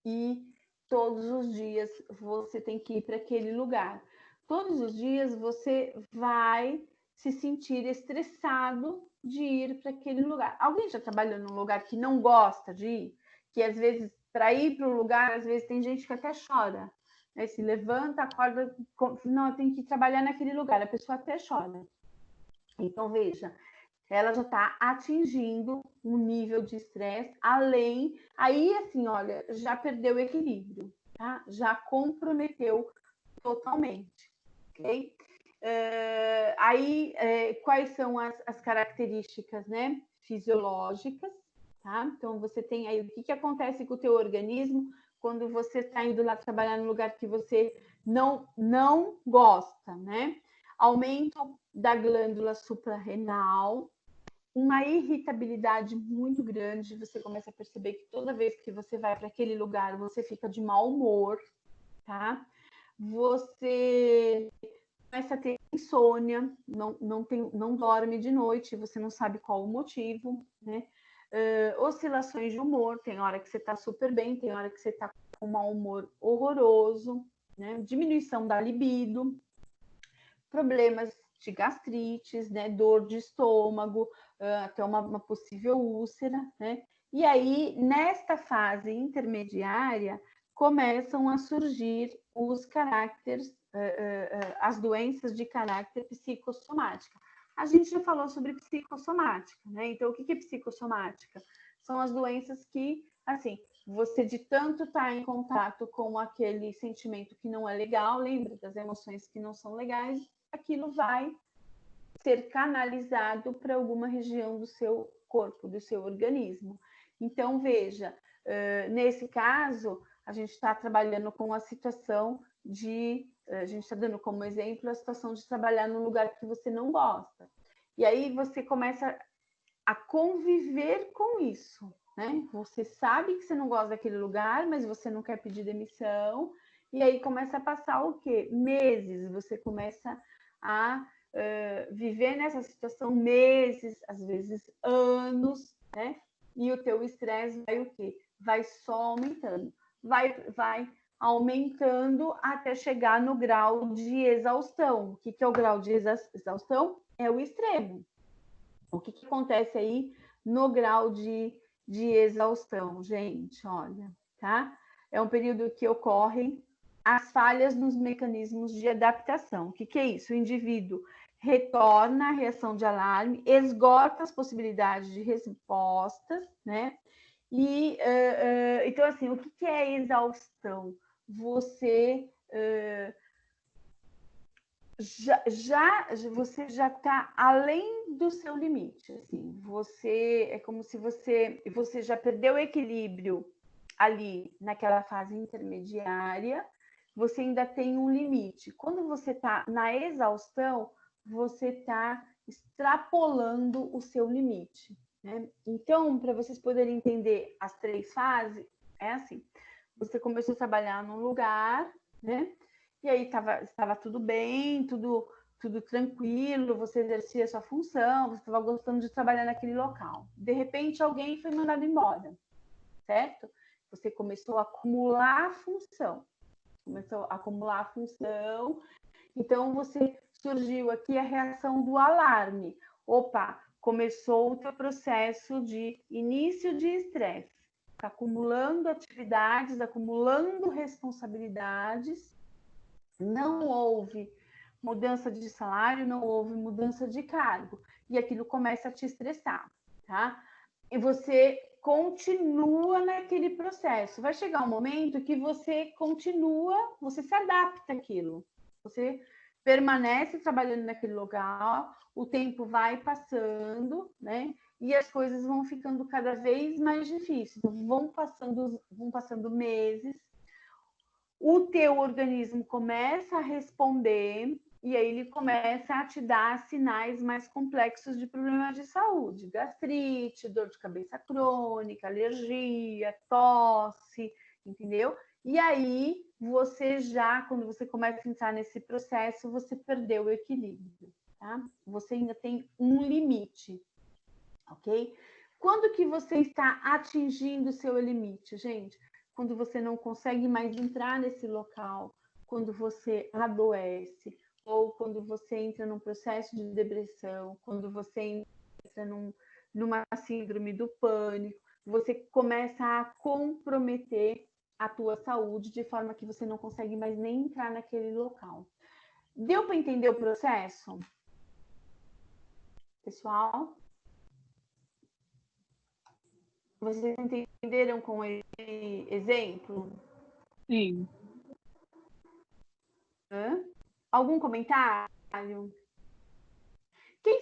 e todos os dias você tem que ir para aquele lugar. Todos os dias você vai se sentir estressado de ir para aquele lugar. Alguém já trabalhou num lugar que não gosta de ir? Que às vezes, para ir para o lugar, às vezes tem gente que até chora, né? Se levanta, acorda, não, tem que trabalhar naquele lugar, a pessoa até chora. Então, veja, ela já está atingindo um nível de estresse além... Aí, assim, olha, já perdeu o equilíbrio, tá? Já comprometeu totalmente, ok? Quais são as características, né, fisiológicas, tá? Então, você tem aí o que acontece com o teu organismo quando você está indo lá trabalhar no lugar que você não gosta, né? Aumento da glândula suprarrenal, uma irritabilidade muito grande, você começa a perceber que toda vez que você vai para aquele lugar, você fica de mau humor, tá? Você começa a ter insônia, não dorme de noite, você não sabe qual o motivo, né? Oscilações de humor, tem hora que você está super bem, tem hora que você está com um mau humor horroroso, né? Diminuição da libido, problemas de gastrites, né? Dor de estômago, até uma possível úlcera, né? E aí, nesta fase intermediária, começam a surgir os caráteres, as doenças de caráter psicossomática. A gente já falou sobre psicossomática, né? Então, o que é psicossomática? São as doenças que, assim, você de tanto estar em contato com aquele sentimento que não é legal, lembra das emoções que não são legais, aquilo vai ser canalizado para alguma região do seu corpo, do seu organismo. Então, veja, nesse caso, a gente está trabalhando com a situação a gente está dando como exemplo a situação de trabalhar num lugar que você não gosta. E aí você começa a conviver com isso, né? Você sabe que você não gosta daquele lugar, mas você não quer pedir demissão, e aí começa a passar o quê? Meses, você começa a viver nessa situação meses, às vezes anos, né? E o teu estresse vai o quê? Vai só aumentando. Vai aumentando até chegar no grau de exaustão. O que é o grau de exaustão? É o extremo. O que acontece aí no grau de exaustão, gente? Olha, tá? É um período que ocorrem as falhas nos mecanismos de adaptação. O que é isso? O indivíduo retorna à reação de alarme, esgota as possibilidades de respostas, né? E, então, assim, o que é exaustão? Você você já está além do seu limite, assim, é como se você já perdeu o equilíbrio ali naquela fase intermediária, você ainda tem um limite. Quando você está na exaustão, você está extrapolando o seu limite, né? Então, para vocês poderem entender as 3 fases, é assim: você começou a trabalhar num lugar, né? E aí estava tudo bem, tudo tranquilo, você exercia a sua função, você estava gostando de trabalhar naquele local. De repente, alguém foi mandado embora, certo? Você começou a acumular função. Então, surgiu aqui a reação do alarme. Opa, começou o teu processo de início de estresse. Está acumulando atividades, acumulando responsabilidades. Não houve mudança de salário, não houve mudança de cargo. E aquilo começa a te estressar, tá? E você continua naquele processo. Vai chegar um momento que você você se adapta àquilo. Você permanece trabalhando naquele local, o tempo vai passando, né? E as coisas vão ficando cada vez mais difíceis. Vão passando meses, o teu organismo começa a responder e aí ele começa a te dar sinais mais complexos de problemas de saúde, gastrite, dor de cabeça crônica, alergia, tosse, entendeu? E aí quando você começa a entrar nesse processo, você perdeu o equilíbrio, tá? Você ainda tem um limite, ok? Quando que você está atingindo o seu limite, gente? Quando você não consegue mais entrar nesse local, quando você adoece, ou quando você entra num processo de depressão, quando você entra numa síndrome do pânico, você começa a comprometer a tua saúde de forma que você não consegue mais nem entrar naquele local. Deu para entender o processo? Pessoal? Vocês entenderam com esse exemplo? Sim. Algum comentário? Quem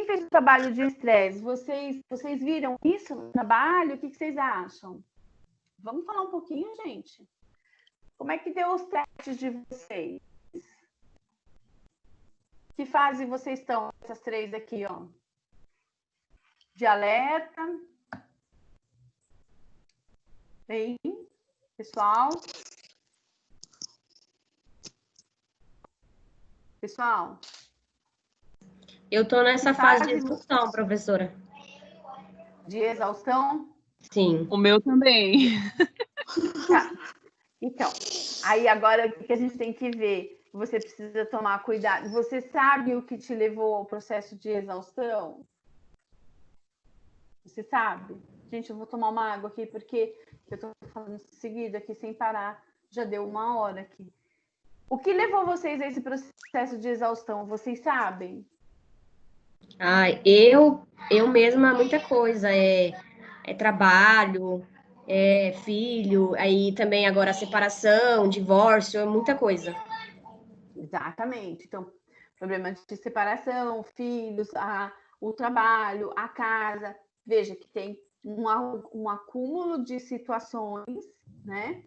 fez o trabalho de estresse? Vocês viram isso no trabalho? O que vocês acham? Vamos falar um pouquinho, gente. Como é que deu os testes de vocês? Que fase vocês estão? Essas 3 aqui, ó. De alerta. Bem, pessoal? Pessoal? Eu estou nessa fase de exaustão, professora. De exaustão? Sim. O meu também. Tá. Então, aí agora o que a gente tem que ver? Você precisa tomar cuidado. Você sabe o que te levou ao processo de exaustão? Você sabe? Gente, eu vou tomar uma água aqui, porque eu estou falando seguido aqui sem parar. Já deu 1 hora aqui. O que levou vocês a esse processo de exaustão? Vocês sabem? Eu mesma, muita coisa. É trabalho, é filho, aí também agora a separação, divórcio, é muita coisa. Exatamente. Então, problemas de separação, filhos, o trabalho, a casa. Veja que tem um acúmulo de situações, né,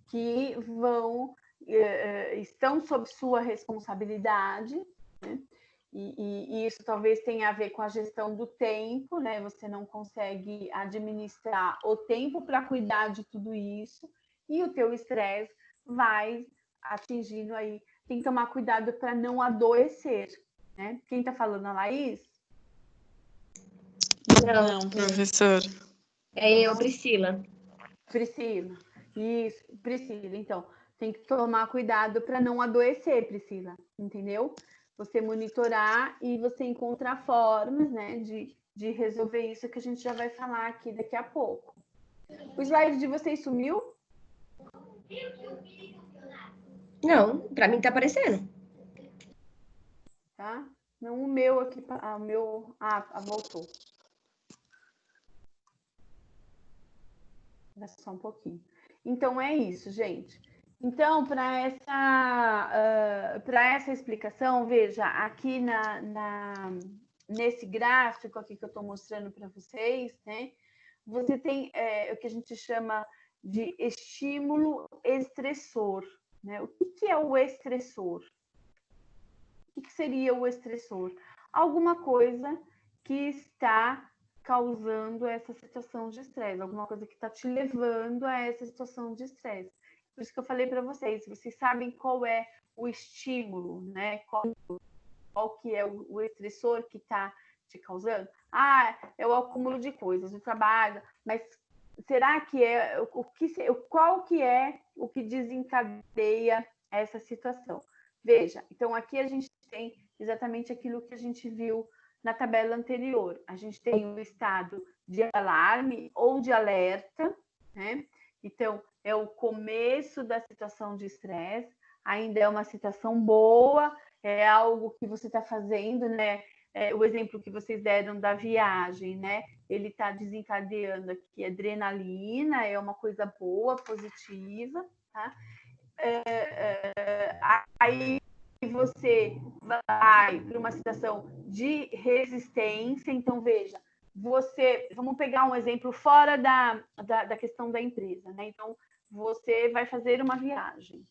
que estão sob sua responsabilidade, né? E isso talvez tenha a ver com a gestão do tempo, né? Você não consegue administrar o tempo para cuidar de tudo isso, e o teu estresse vai atingindo aí. Tem que tomar cuidado para não adoecer, né? Quem está falando, a Laís? Não, professor. É eu, Priscila. Priscila. Isso, Priscila. Então, tem que tomar cuidado para não adoecer, Priscila, entendeu? Você monitorar e você encontrar formas, né, de resolver isso que a gente já vai falar aqui daqui a pouco. O slide de vocês sumiu? Não, para mim tá aparecendo. Tá? Não, o meu aqui, voltou. Só um pouquinho. Então, é isso, gente. Então, para essa explicação, veja, aqui nesse gráfico aqui que eu estou mostrando para vocês, né? Você tem o que a gente chama de estímulo estressor, né? O que é o estressor? O que seria o estressor? Alguma coisa que está causando essa situação de estresse, alguma coisa que está te levando a essa situação de estresse. Por isso que eu falei para vocês sabem qual é o estímulo, né? Qual que é o estressor que está te causando? É o acúmulo de coisas, o trabalho, mas será que qual que é o que desencadeia essa situação? Veja, então aqui a gente tem exatamente aquilo que a gente viu na tabela anterior. A gente tem o estado de alarme ou de alerta, né? Então, é o começo da situação de estresse, ainda é uma situação boa, é algo que você está fazendo, né? O exemplo que vocês deram da viagem, né? Ele está desencadeando aqui adrenalina, é uma coisa boa, positiva, tá? Aí você vai para uma situação de resistência, então veja, vamos pegar um exemplo fora da questão da empresa, né? Então, você vai fazer uma viagem,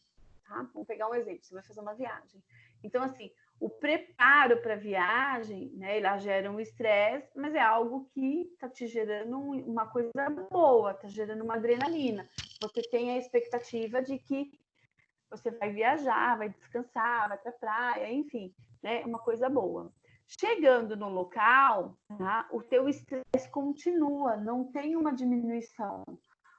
tá? Vamos pegar um exemplo, você vai fazer uma viagem. Então, assim, o preparo para a viagem, né, ela gera um estresse, mas é algo que está te gerando uma coisa boa, está gerando uma adrenalina. Você tem a expectativa de que você vai viajar, vai descansar, vai para a praia, enfim, né, uma coisa boa. Chegando no local, tá, o teu estresse continua, não tem uma diminuição.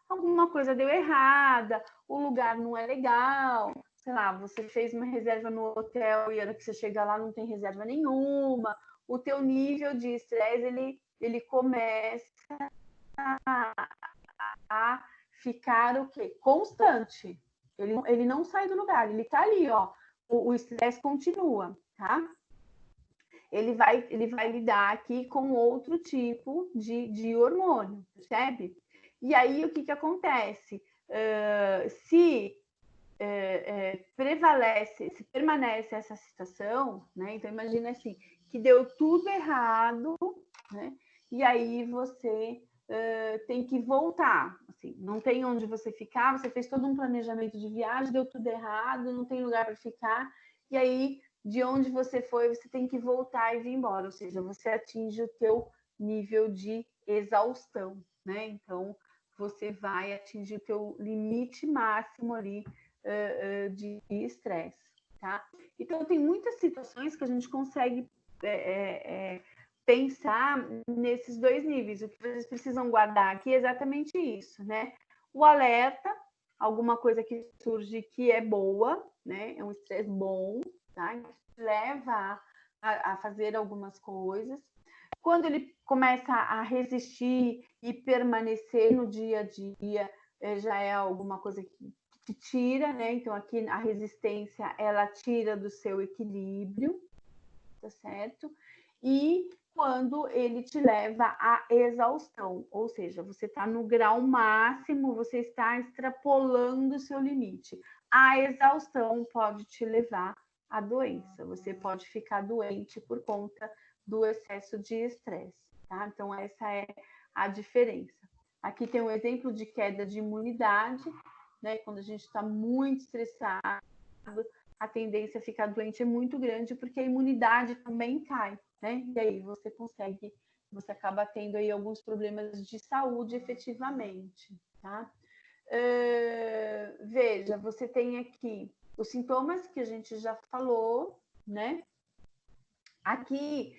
Alguma coisa deu errada, o lugar não é legal, sei lá, você fez uma reserva no hotel e a hora que você chega lá não tem reserva nenhuma, o teu nível de estresse, ele começa a ficar o quê? Constante. Ele não sai do lugar, ele tá ali, ó. O estresse continua, tá? Ele vai lidar aqui com outro tipo de hormônio, percebe? E aí, o que acontece? Se permanece essa situação, né? Então, imagina assim, que deu tudo errado, né? E aí você tem que voltar, assim, não tem onde você ficar, você fez todo um planejamento de viagem, deu tudo errado, não tem lugar para ficar, e aí, de onde você foi, você tem que voltar e vir embora, ou seja, você atinge o teu nível de exaustão, né? Então, você vai atingir o teu limite máximo ali de estresse, tá? Então, tem muitas situações que a gente consegue pensar nesses dois níveis. O que vocês precisam guardar aqui é exatamente isso, né? O alerta, alguma coisa que surge que é boa, né? É um estresse bom, tá? Que leva a fazer algumas coisas. Quando ele começa a resistir e permanecer no dia a dia, já é alguma coisa que tira, né? Então, aqui a resistência, ela tira do seu equilíbrio, tá certo? E quando ele te leva à exaustão, ou seja, você está no grau máximo, você está extrapolando o seu limite. A exaustão pode te levar à doença, você pode ficar doente por conta do excesso de estresse, tá? Então, essa é a diferença. Aqui tem um exemplo de queda de imunidade, né? Quando a gente está muito estressado, a tendência a ficar doente é muito grande, porque a imunidade também cai, né? E aí você acaba tendo aí alguns problemas de saúde efetivamente, tá? Veja, você tem aqui os sintomas que a gente já falou, né? Aqui,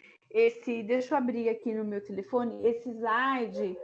deixa eu abrir aqui no meu telefone, esse slide,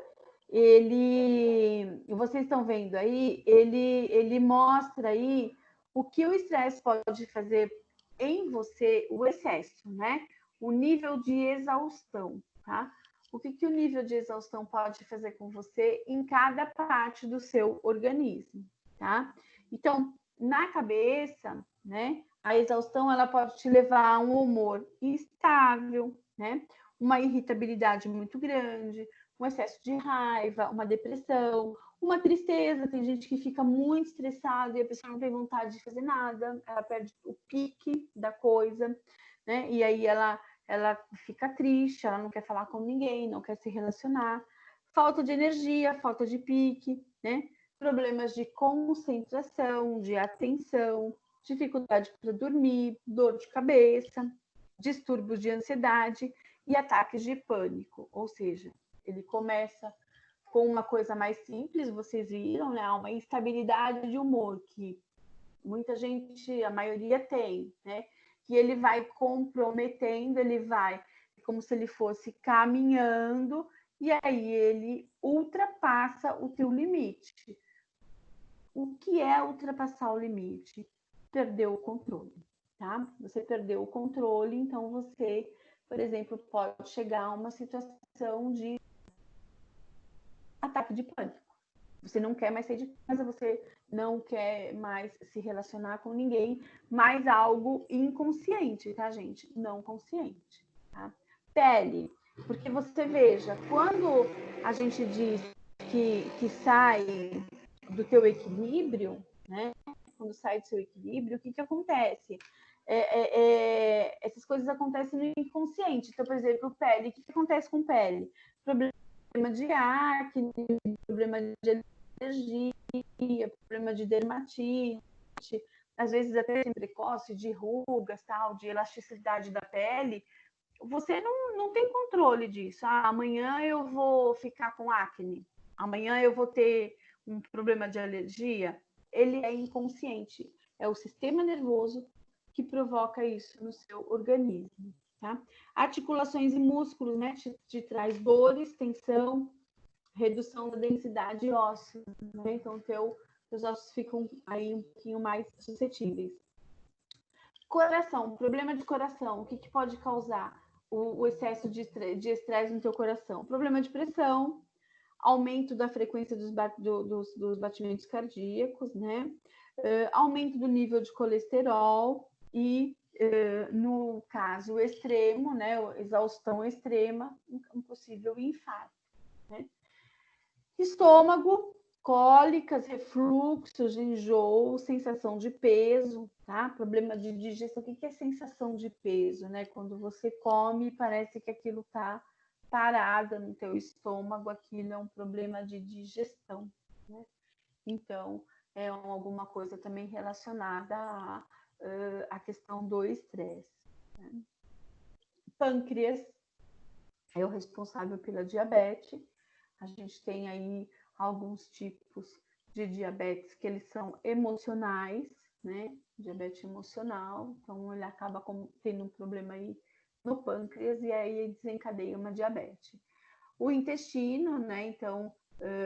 vocês estão vendo aí, ele mostra aí o que o estresse pode fazer em você, o excesso, né? O nível de exaustão, tá? O que o nível de exaustão pode fazer com você em cada parte do seu organismo, tá? Então, na cabeça, né? A exaustão ela pode te levar a um humor instável, né? Uma irritabilidade muito grande, um excesso de raiva, uma depressão, uma tristeza. Tem gente que fica muito estressada e a pessoa não tem vontade de fazer nada, ela perde o pique da coisa, né? E aí ela fica triste, ela não quer falar com ninguém, não quer se relacionar. Falta de energia, falta de pique, né? Problemas de concentração, de atenção, dificuldade para dormir, dor de cabeça, distúrbios de ansiedade e ataques de pânico. Ou seja, ele começa com uma coisa mais simples, vocês viram, né? Uma instabilidade de humor que muita gente, a maioria tem, né? Que ele vai comprometendo, ele vai como se ele fosse caminhando e aí ele ultrapassa o teu limite. O que é ultrapassar o limite? Perdeu o controle, tá? Você perdeu o controle, então você, por exemplo, pode chegar a uma situação de ataque de pânico. Você não quer mais sair de casa, você não quer mais se relacionar com ninguém, mas algo inconsciente, tá, gente? Não consciente, tá? Pele, porque você veja, quando a gente diz que sai do teu equilíbrio, né? Quando sai do seu equilíbrio, o que acontece? Essas coisas acontecem no inconsciente. Então, por exemplo, pele, o que acontece com pele? Problema de acne, problema de alergia, problema de dermatite, às vezes até precoce, de rugas, tal, de elasticidade da pele, você não tem controle disso. Amanhã eu vou ficar com acne, amanhã eu vou ter um problema de alergia. Ele é inconsciente, é o sistema nervoso que provoca isso no seu organismo. Tá? Articulações e músculos, né? Te traz dores, tensão, redução da densidade óssea, né? Então, teus ossos ficam aí um pouquinho mais suscetíveis. Coração, problema de coração, o que pode causar o excesso de estresse no teu coração? Problema de pressão, aumento da frequência dos batimentos cardíacos, né? Aumento do nível de colesterol e, no caso extremo, né? Exaustão extrema, um possível infarto, né? Estômago, cólicas, refluxos, enjoo, sensação de peso, tá? Problema de digestão. O que é sensação de peso, né? Quando você come, parece que aquilo tá parada no teu estômago, aquilo é um problema de digestão, né? Então, é alguma coisa também relacionada à questão do estresse, né? Pâncreas é o responsável pela diabetes. A gente tem aí alguns tipos de diabetes que eles são emocionais, né? Diabetes emocional, então ele acaba tendo um problema aí no pâncreas e aí desencadeia uma diabetes. O intestino, né? Então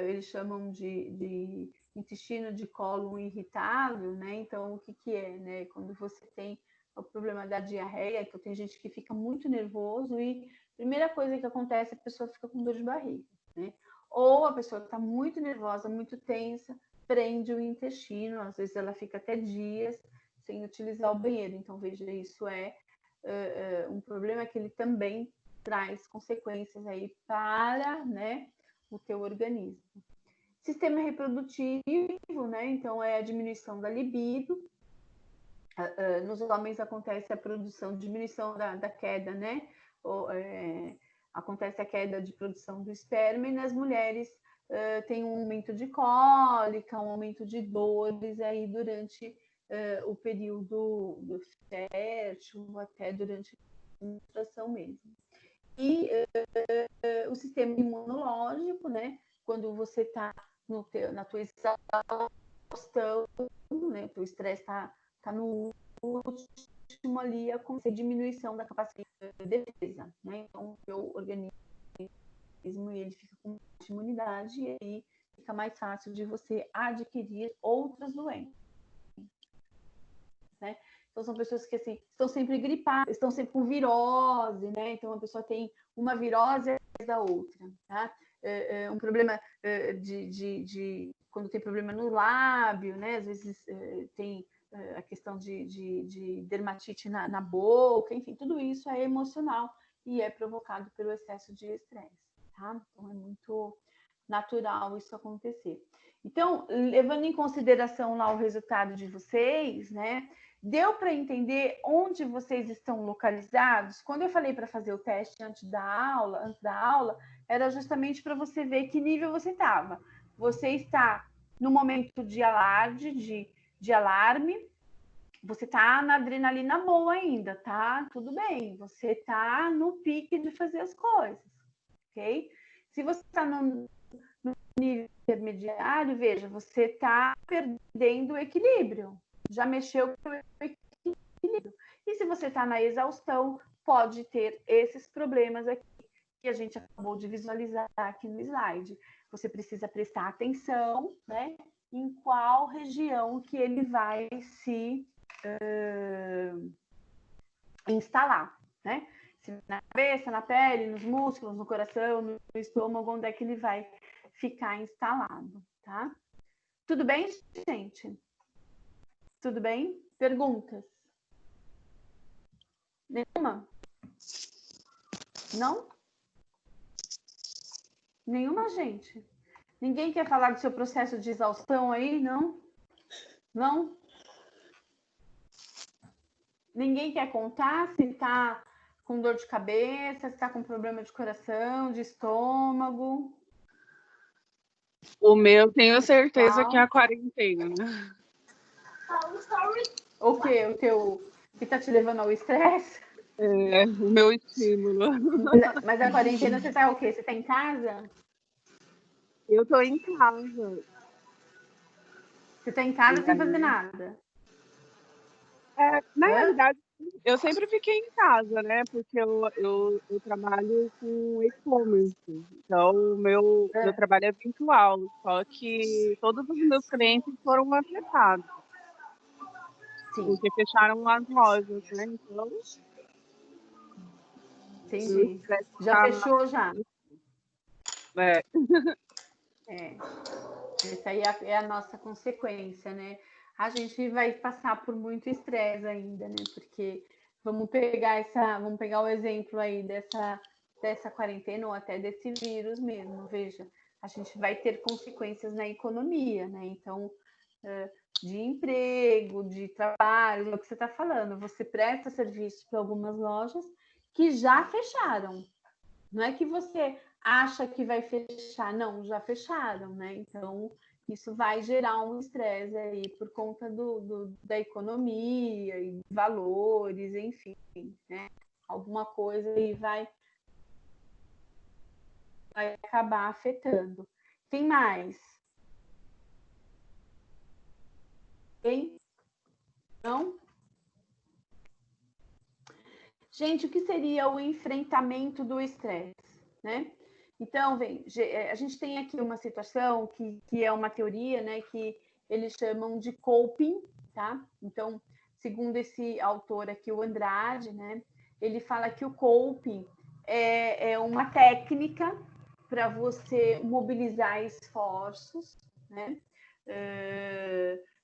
eles chamam de intestino de cólon irritável, né? Então o que é, né? Quando você tem o problema da diarreia, então tem gente que fica muito nervoso e a primeira coisa que acontece, a pessoa fica com dor de barriga, né? Ou a pessoa está muito nervosa, muito tensa, prende o intestino, às vezes ela fica até dias sem utilizar o banheiro. Então, veja, isso é um problema que ele também traz consequências aí para, né, o teu organismo. Sistema reprodutivo, né? Então, é a diminuição da libido. Nos homens acontece a diminuição da queda, né? Acontece a queda de produção do esperma e nas mulheres tem um aumento de cólica, um aumento de dores aí durante o período do fértil, até durante a menstruação mesmo. E o sistema imunológico, né? Quando você está na tua exaustão, né? O teu estresse está no último ali, a diminuição da capacidade de defesa, né? Então, o teu organismo e ele fica com baixa imunidade, e aí fica mais fácil de você adquirir outras doenças, né? Então, são pessoas que, assim, estão sempre gripadas, estão sempre com virose, né? Então, a pessoa tem uma virose atrás da outra, tá? Um problema quando tem problema no lábio, né? Às vezes tem a questão de dermatite na boca, enfim, tudo isso é emocional e é provocado pelo excesso de estresse, tá? Então, é muito natural isso acontecer. Então, levando em consideração lá o resultado de vocês, né? Deu para entender onde vocês estão localizados? Quando eu falei para fazer o teste antes da aula, era justamente para você ver que nível você estava. Você está no momento de alarde, de alarme, você está na adrenalina boa ainda, tá? Tudo bem, você está no pique de fazer as coisas, ok? Se você está no nível intermediário, veja, você está perdendo o equilíbrio. Já mexeu com o equilíbrio. E se você está na exaustão, pode ter esses problemas aqui que a gente acabou de visualizar aqui no slide. Você precisa prestar atenção, né, em qual região que ele vai se instalar, né? Se na cabeça, na pele, nos músculos, no coração, no estômago, onde é que ele vai ficar instalado, tá? Tudo bem, gente? Tudo bem? Perguntas? Nenhuma? Não? Nenhuma, gente? Ninguém quer falar do seu processo de exaustão aí, não? Não? Ninguém quer contar se está com dor de cabeça, se está com problema de coração, de estômago? O meu, tenho certeza que é a quarentena, né? O quê? O teu que está te levando ao estresse? É, o meu estímulo. Mas a quarentena você tá o quê? Você tá em casa? Eu tô em casa. Você tá em casa E sem fazer aí, nada? na Hã? realidade, eu sempre fiquei em casa, né? Porque eu trabalho com e-commerce. Então, o meu trabalho é virtual. Só que todos os meus clientes foram afetados, Sim, porque fecharam as lojas, né? Então, o entendi. estresse Já tá fechou já? é, É. Essa aí é a nossa consequência, né? A gente vai passar por muito estresse ainda, né? Porque vamos pegar o exemplo aí dessa quarentena ou até desse vírus mesmo. Veja, a gente vai ter consequências na economia, né? Então, de emprego, de trabalho, é o que você está falando. Você presta serviço para algumas lojas que já fecharam. Não é que você acha que vai fechar, não, já fecharam, né? Então, isso vai gerar um estresse aí por conta da economia e valores, enfim, né? Alguma coisa aí vai acabar afetando. Tem mais? Tem? Não? Gente, o que seria o enfrentamento do estresse, né? Então, a gente tem aqui uma situação que é uma teoria, né, que eles chamam de coping, tá? Então, segundo esse autor aqui, o Andrade, né, ele fala que o coping é uma técnica para você mobilizar esforços, né?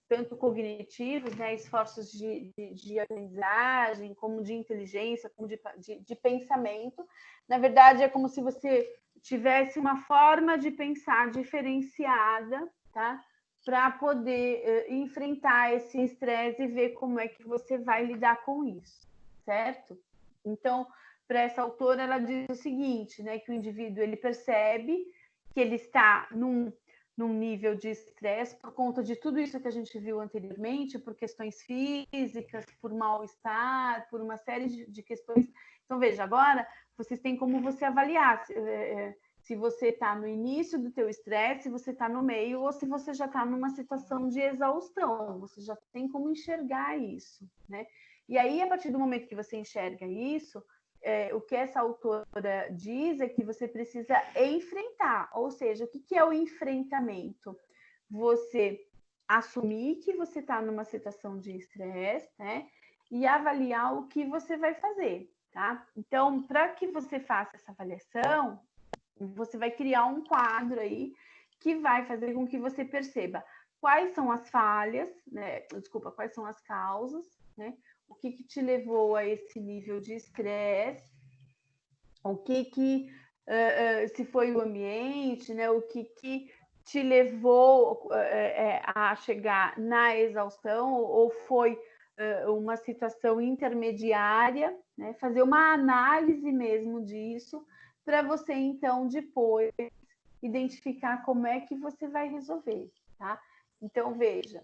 Tanto cognitivos, né, esforços de aprendizagem, como de inteligência, como de pensamento. Na verdade, é como se você tivesse uma forma de pensar diferenciada, tá? Para poder enfrentar esse estresse e ver como é que você vai lidar com isso, certo? Então, para essa autora, ela diz o seguinte, né, que o indivíduo ele percebe que ele está num nível de estresse por conta de tudo isso que a gente viu anteriormente, por questões físicas, por mal-estar, por uma série de questões. Então, veja, agora vocês têm como você avaliar se você está no início do teu estresse, se você está no meio ou se você já está numa situação de exaustão. Você já tem como enxergar isso, né? E aí, a partir do momento que você enxerga isso, o que essa autora diz é que você precisa enfrentar, ou seja, o que é o enfrentamento? Você assumir que você está numa situação de estresse, né? E avaliar o que você vai fazer, tá? Então, para que você faça essa avaliação, você vai criar um quadro aí que vai fazer com que você perceba quais são as falhas, né? Desculpa, quais são as causas, né? O que te levou a esse nível de estresse, o que se foi o ambiente, né? O que te levou a chegar na exaustão, ou foi uma situação intermediária, né? Fazer uma análise mesmo disso, para você, então, depois identificar como é que você vai resolver, tá? Então, veja,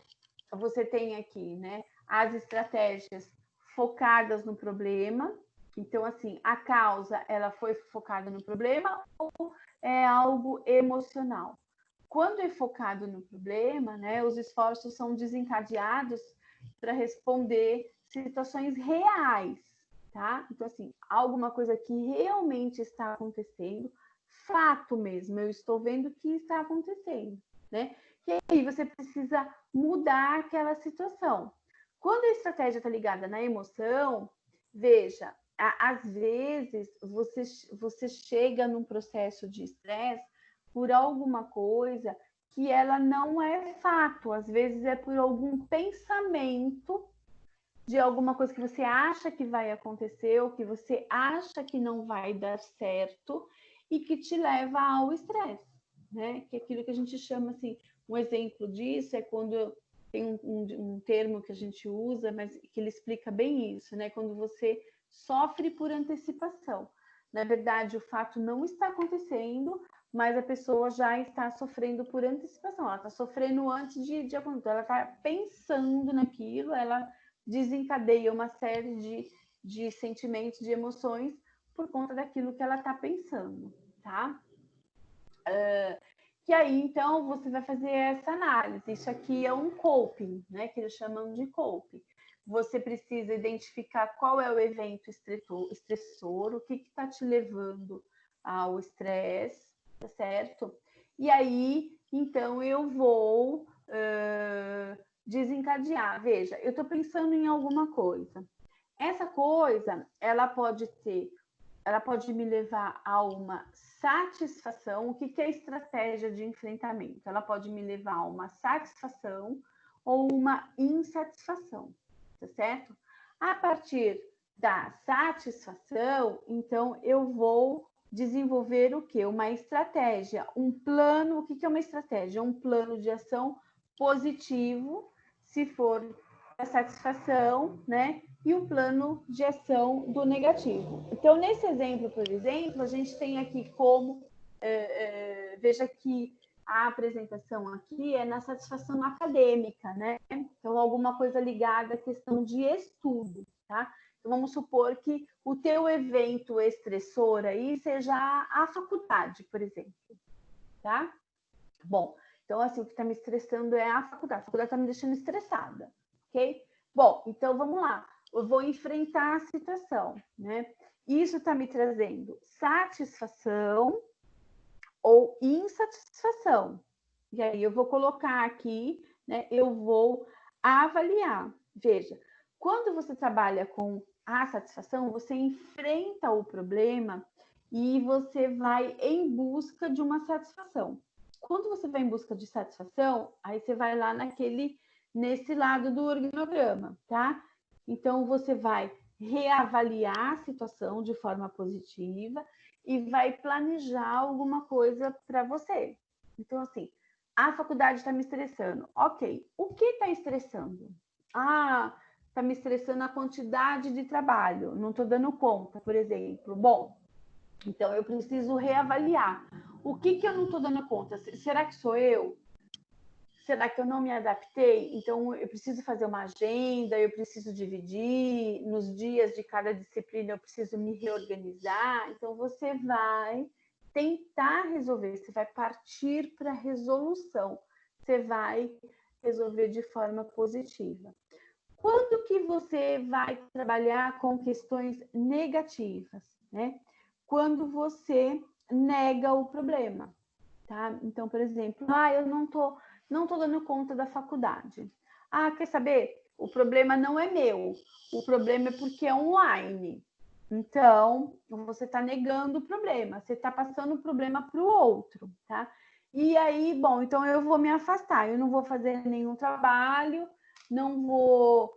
você tem aqui, né, as estratégias focadas no problema. Então, assim, a causa, ela foi focada no problema ou é algo emocional? Quando é focado no problema, né, os esforços são desencadeados para responder situações reais, tá? Então, assim, alguma coisa que realmente está acontecendo, fato mesmo, eu estou vendo que está acontecendo, né? E aí você precisa mudar aquela situação. Quando a estratégia está ligada na emoção, veja, às vezes você chega num processo de estresse por alguma coisa que ela não é fato, às vezes é por algum pensamento de alguma coisa que você acha que vai acontecer ou que você acha que não vai dar certo e que te leva ao estresse, né? Que é aquilo que a gente chama assim, um exemplo disso é quando tem um termo que a gente usa, mas que ele explica bem isso, né? Quando você sofre por antecipação. Na verdade, o fato não está acontecendo, mas a pessoa já está sofrendo por antecipação. Ela está sofrendo antes de acontecer. Ela está pensando naquilo, ela desencadeia uma série de sentimentos, de emoções por conta daquilo que ela está pensando, tá? E aí, então, você vai fazer essa análise. Isso aqui é um coping, né? Que eles chamam de coping. Você precisa identificar qual é o evento estressor, o que está te levando ao estresse, tá certo? E aí, então, eu vou desencadear. Veja, eu estou pensando em alguma coisa. Essa coisa, ela pode me levar a uma satisfação. O que é estratégia de enfrentamento? Ela pode me levar a uma satisfação ou uma insatisfação, tá certo? A partir da satisfação, então eu vou desenvolver o quê? Uma estratégia, um plano. O que é uma estratégia? Um plano de ação positivo, se for a satisfação, né? E o plano de ação do negativo. Então, nesse exemplo, por exemplo, a gente tem aqui como, veja que a apresentação aqui é na satisfação acadêmica, né? Então, alguma coisa ligada à questão de estudo, tá? Então, vamos supor que o teu evento estressor aí seja a faculdade, por exemplo, tá? Bom, então, assim, o que está me estressando é a faculdade está me deixando estressada, ok? Bom, então, vamos lá. Eu vou enfrentar a situação, né? Isso está me trazendo satisfação ou insatisfação. E aí eu vou colocar aqui, né? Eu vou avaliar. Veja, quando você trabalha com a satisfação, você enfrenta o problema e você vai em busca de uma satisfação. Quando você vai em busca de satisfação, aí você vai lá nesse lado do organograma, tá? Então, você vai reavaliar a situação de forma positiva e vai planejar alguma coisa para você. Então, assim, a faculdade está me estressando. Ok, o que está estressando? Ah, está me estressando a quantidade de trabalho, não estou dando conta, por exemplo. Bom, então eu preciso reavaliar. O que eu não estou dando conta? Será que sou eu? Será que eu não me adaptei? Então, eu preciso fazer uma agenda, eu preciso dividir, nos dias de cada disciplina eu preciso me reorganizar. Então, você vai tentar resolver, você vai partir para a resolução, você vai resolver de forma positiva. Quando que você vai trabalhar com questões negativas, né? Quando você nega o problema, tá? Então, por exemplo, eu não tô dando conta da faculdade. Quer saber? O problema não é meu, o problema é porque é online. Então, você está negando o problema, você está passando o problema para o outro, tá? E aí, bom, então eu vou me afastar, eu não vou fazer nenhum trabalho, não vou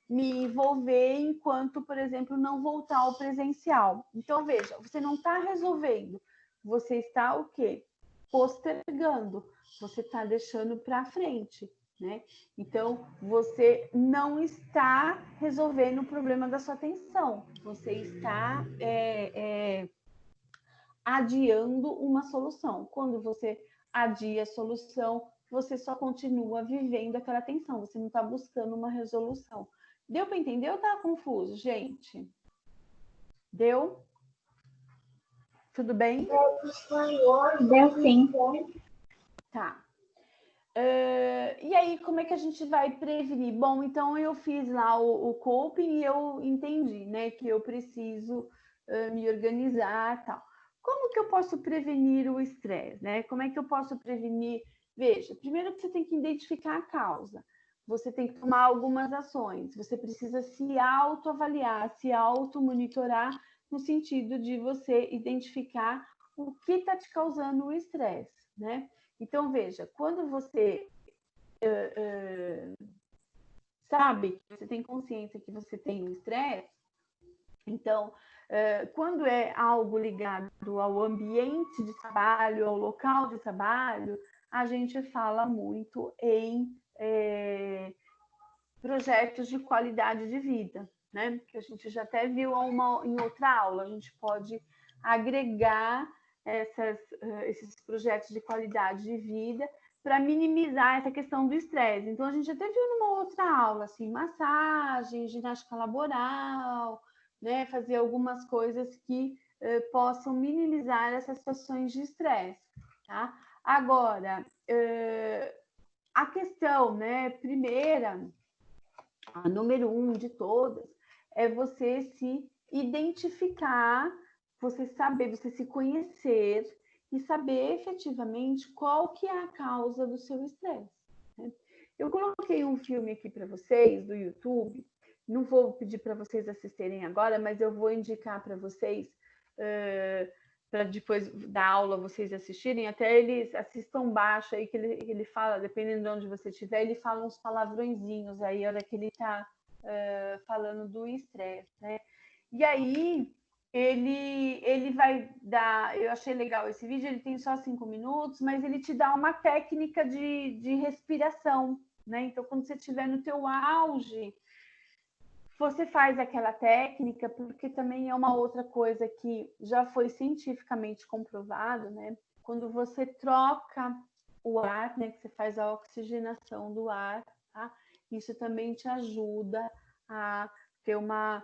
me envolver enquanto, por exemplo, não voltar ao presencial. Então, veja, você não está resolvendo, você está o quê? Postergando, você está deixando para frente, né? Então, você não está resolvendo o problema da sua atenção, você está adiando uma solução. Quando você adia a solução, você só continua vivendo aquela tensão, você não está buscando uma resolução. Deu para entender ou tá confuso, gente? Deu? Tudo bem? Deu sim. Tá. E aí, como é que a gente vai prevenir? Bom, então eu fiz lá o coping e eu entendi, né, que eu preciso me organizar, tal. Como que eu posso prevenir o estresse, né? Como é que eu posso prevenir? Veja, primeiro que você tem que identificar a causa. Você tem que tomar algumas ações. Você precisa se autoavaliar, se automonitorar, no sentido de você identificar o que está te causando o estresse, né? Então, veja, quando você sabe, você tem consciência que você tem um estresse, então, quando é algo ligado ao ambiente de trabalho, ao local de trabalho, a gente fala muito em projetos de qualidade de vida, né? Que a gente já até viu em outra aula, a gente pode agregar esses projetos de qualidade de vida para minimizar essa questão do estresse. Então, a gente até viu numa outra aula, assim, massagem, ginástica laboral, né? Fazer algumas coisas que possam minimizar essas situações de estresse, tá? Agora, a questão, né, primeira, a número 1 de todas, é você se identificar, você saber, você se conhecer e saber efetivamente qual que é a causa do seu estresse, né? Eu coloquei um filme aqui para vocês do YouTube, não vou pedir para vocês assistirem agora, mas eu vou indicar para vocês, para depois da aula vocês assistirem, até eles assistam baixo aí, que ele fala, dependendo de onde você estiver, ele fala uns palavrõezinhos aí, a hora que ele está falando do estresse, né? E aí, ele vai dar, eu achei legal esse vídeo, ele tem só 5 minutos, mas ele te dá uma técnica de respiração, né? Então, quando você estiver no teu auge, você faz aquela técnica, porque também é uma outra coisa que já foi cientificamente comprovado, né? Quando você troca o ar, né? Que você faz a oxigenação do ar, tá? Isso também te ajuda a ter uma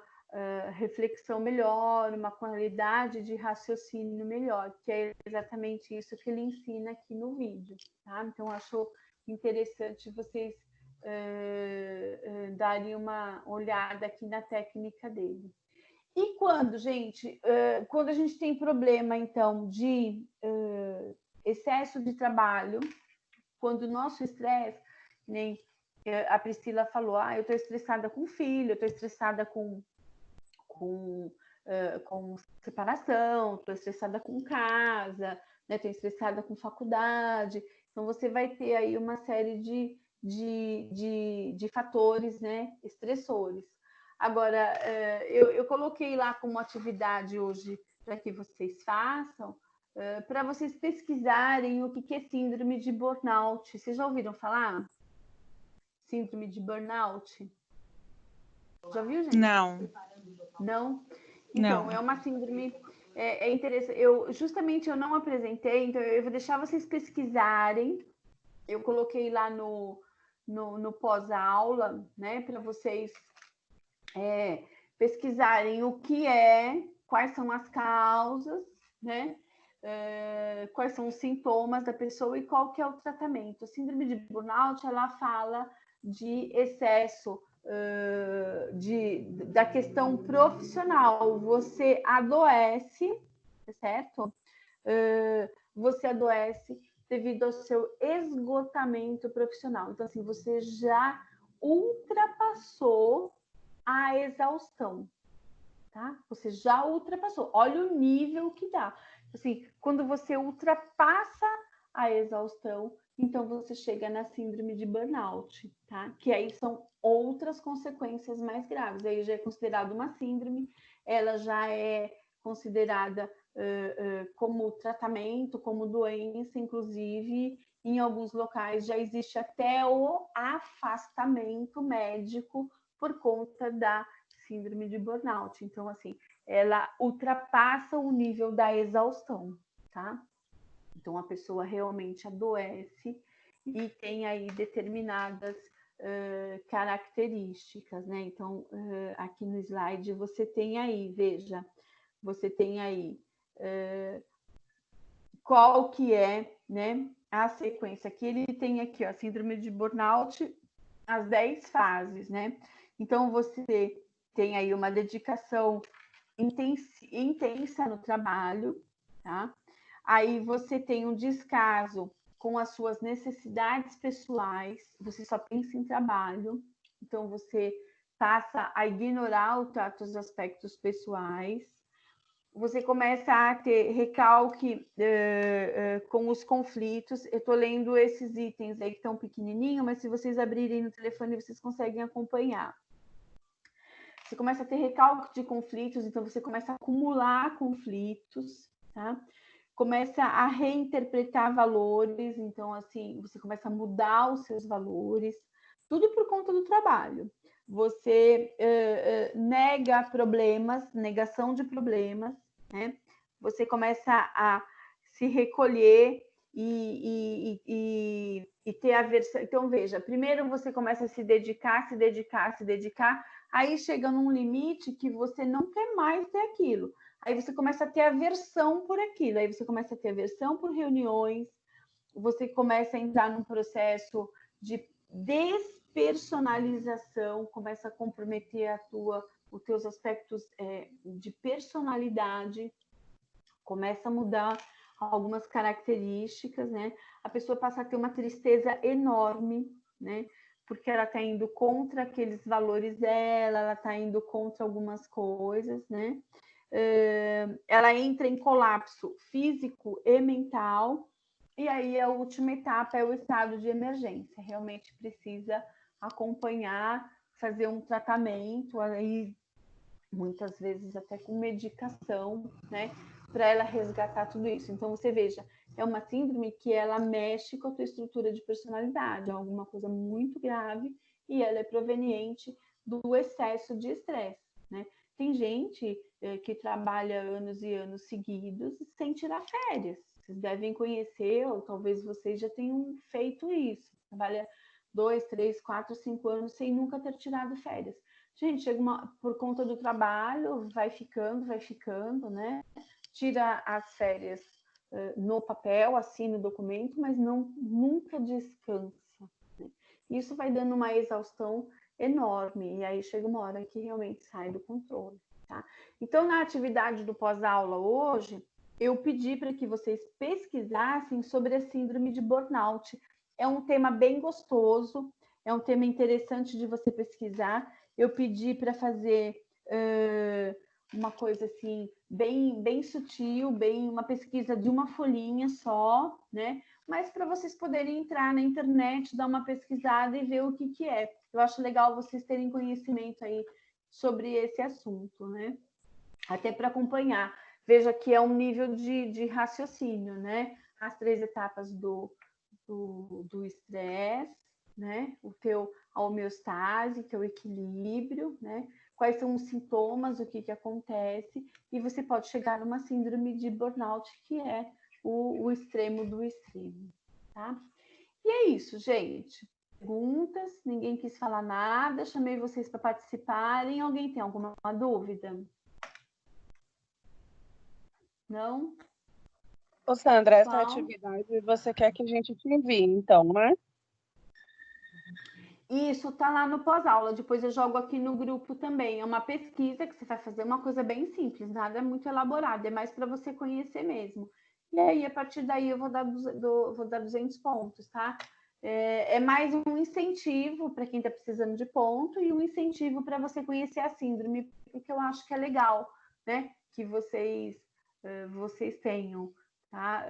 reflexão melhor, uma qualidade de raciocínio melhor, que é exatamente isso que ele ensina aqui no vídeo, tá? Então, acho interessante vocês darem uma olhada aqui na técnica dele. E quando, gente, quando a gente tem problema, então, de excesso de trabalho, quando o nosso estresse, nem a Priscila falou, eu estou estressada com o filho, eu estou estressada com separação, estou estressada com casa, né? Estou estressada com faculdade. Então, você vai ter aí uma série de fatores, né, estressores. Agora, eu coloquei lá como atividade hoje para que vocês façam, para vocês pesquisarem o que é síndrome de burnout. Vocês já ouviram falar? Síndrome de burnout? Já viu, gente? Não. Não? Então, Não. é uma síndrome... É interessante. Justamente eu não apresentei, então eu vou deixar vocês pesquisarem. Eu coloquei lá no pós-aula, né, para vocês pesquisarem o que é, quais são as causas, né, quais são os sintomas da pessoa e qual que é o tratamento. A síndrome de burnout, ela fala de excesso da questão profissional. Você adoece, certo? Você adoece devido ao seu esgotamento profissional. Então, assim, você já ultrapassou a exaustão, tá? Você já ultrapassou. Olha o nível que dá. Assim, quando você ultrapassa a exaustão, então você chega na síndrome de burnout, tá? Que aí são outras consequências mais graves. Aí já é considerado uma síndrome, ela já é considerada como tratamento, como doença, inclusive em alguns locais já existe até o afastamento médico por conta da síndrome de burnout. Então, assim, ela ultrapassa o nível da exaustão, tá? Então, a pessoa realmente adoece e tem aí determinadas características, né? Então, aqui no slide você tem aí, veja, você tem aí qual que é, né, a sequência. Aqui ele tem aqui, ó, síndrome de burnout, as 10 fases, né? Então, você tem aí uma dedicação intensa no trabalho, tá? Aí você tem um descaso com as suas necessidades pessoais, você só pensa em trabalho, então você passa a ignorar os aspectos pessoais, você começa a ter recalque com os conflitos. Eu estou lendo esses itens aí que estão pequenininho, mas se vocês abrirem no telefone, vocês conseguem acompanhar. Você começa a ter recalque de conflitos, então você começa a acumular conflitos, tá? Começa a reinterpretar valores, então, assim, você começa a mudar os seus valores, tudo por conta do trabalho. Você nega problemas, negação de problemas, né? Você começa a se recolher e ter aversão. Então, veja, primeiro você começa a se dedicar, aí chega num limite que você não quer mais ter aquilo. Aí você começa a ter aversão por aquilo, aí você começa a ter aversão por reuniões, você começa a entrar num processo de despersonalização, começa a comprometer os teus aspectos de personalidade, começa a mudar algumas características, né? A pessoa passa a ter uma tristeza enorme, né? Porque ela está indo contra aqueles valores dela, ela está indo contra algumas coisas, né? Ela entra em colapso físico e mental, e aí a última etapa é o estado de emergência. Realmente precisa acompanhar, fazer um tratamento, aí muitas vezes até com medicação, né, para ela resgatar tudo isso. Então você veja, é uma síndrome que ela mexe com a tua estrutura de personalidade, é alguma coisa muito grave e ela é proveniente do excesso de estresse, né? Tem gente que trabalha anos e anos seguidos sem tirar férias. Vocês devem conhecer, ou talvez vocês já tenham feito isso. Trabalha 2, 3, 4, 5 anos sem nunca ter tirado férias. Gente, chega por conta do trabalho, vai ficando, né? Tira as férias no papel, assina o documento, mas nunca descansa, né? Isso vai dando uma exaustão enorme, e aí chega uma hora que realmente sai do controle, tá? Então, na atividade do pós-aula hoje, eu pedi para que vocês pesquisassem sobre a síndrome de burnout. É um tema bem gostoso, é um tema interessante de você pesquisar. Eu pedi para fazer uma coisa assim, bem sutil, uma pesquisa de uma folhinha só, né? Mas para vocês poderem entrar na internet, dar uma pesquisada e ver o que é. Eu acho legal vocês terem conhecimento aí sobre esse assunto, né? Até para acompanhar. Veja que é um nível de raciocínio, né? As 3 etapas do estresse, né? A homeostase, que é o equilíbrio, né? Quais são os sintomas, o que acontece, e você pode chegar numa síndrome de burnout, que é o extremo do extremo, tá? E é isso, gente. Perguntas? Ninguém quis falar nada, chamei vocês para participarem. Alguém tem alguma dúvida? Não? Ô, Sandra, essa Pessoal? atividade você quer que a gente te envie, então, né? Isso tá lá no pós-aula, depois eu jogo aqui no grupo também. É uma pesquisa que você vai fazer, uma coisa bem simples, nada muito elaborado, é mais para você conhecer mesmo. E aí, a partir daí, eu vou dar 200 pontos, tá? É mais um incentivo para quem está precisando de ponto e um incentivo para você conhecer a síndrome, porque eu acho que é legal, né? Que vocês tenham, tá?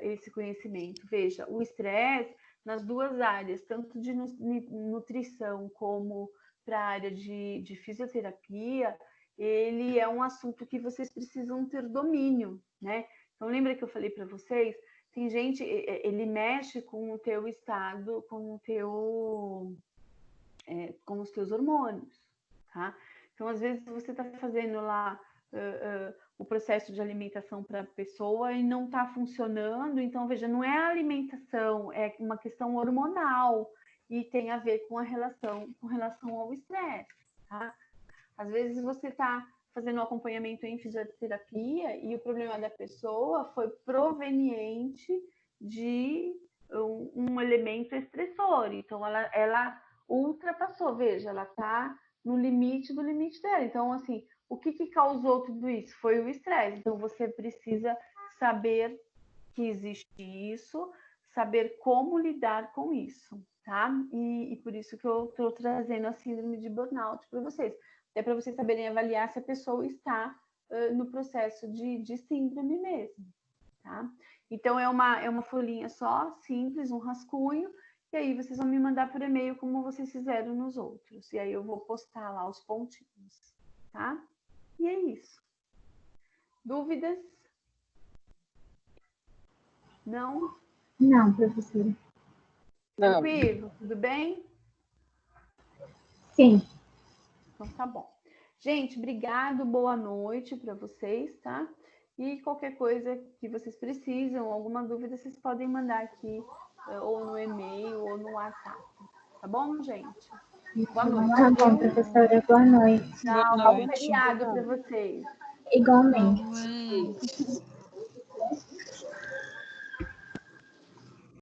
Esse conhecimento. Veja, o estresse nas duas áreas, tanto de nutrição como para a área de fisioterapia, ele é um assunto que vocês precisam ter domínio, né? Então, lembra que eu falei para vocês? Tem gente, ele mexe com o teu estado, com os teus hormônios, tá? Então, às vezes, você está fazendo lá o processo de alimentação para a pessoa e não está funcionando. Então, veja, não é a alimentação, é uma questão hormonal e tem a ver com relação ao estresse, tá? Às vezes você está fazendo um acompanhamento em fisioterapia e o problema da pessoa foi proveniente de um elemento estressor. Então, ela ultrapassou, veja, ela está no limite do limite dela. Então, assim, o que causou tudo isso? Foi o estresse. Então, você precisa saber que existe isso, saber como lidar com isso, tá? E por isso que eu estou trazendo a síndrome de burnout para vocês. Até para vocês saberem avaliar se a pessoa está no processo de síndrome mesmo, tá? Então, é uma folhinha só, simples, um rascunho, e aí vocês vão me mandar por e-mail como vocês fizeram nos outros. E aí eu vou postar lá os pontinhos, tá? E é isso. Dúvidas? Não? Não, professora. Não. Tranquilo? Tudo bem? Sim. Então tá bom. Gente, obrigado, boa noite para vocês, tá? E qualquer coisa que vocês precisam, alguma dúvida, vocês podem mandar aqui, ou no e-mail, ou no WhatsApp. Tá bom, gente? Boa noite. Tá bom, professora. Boa noite. Tchau, Boa bom noite. feriado para vocês. Igualmente. Igualmente.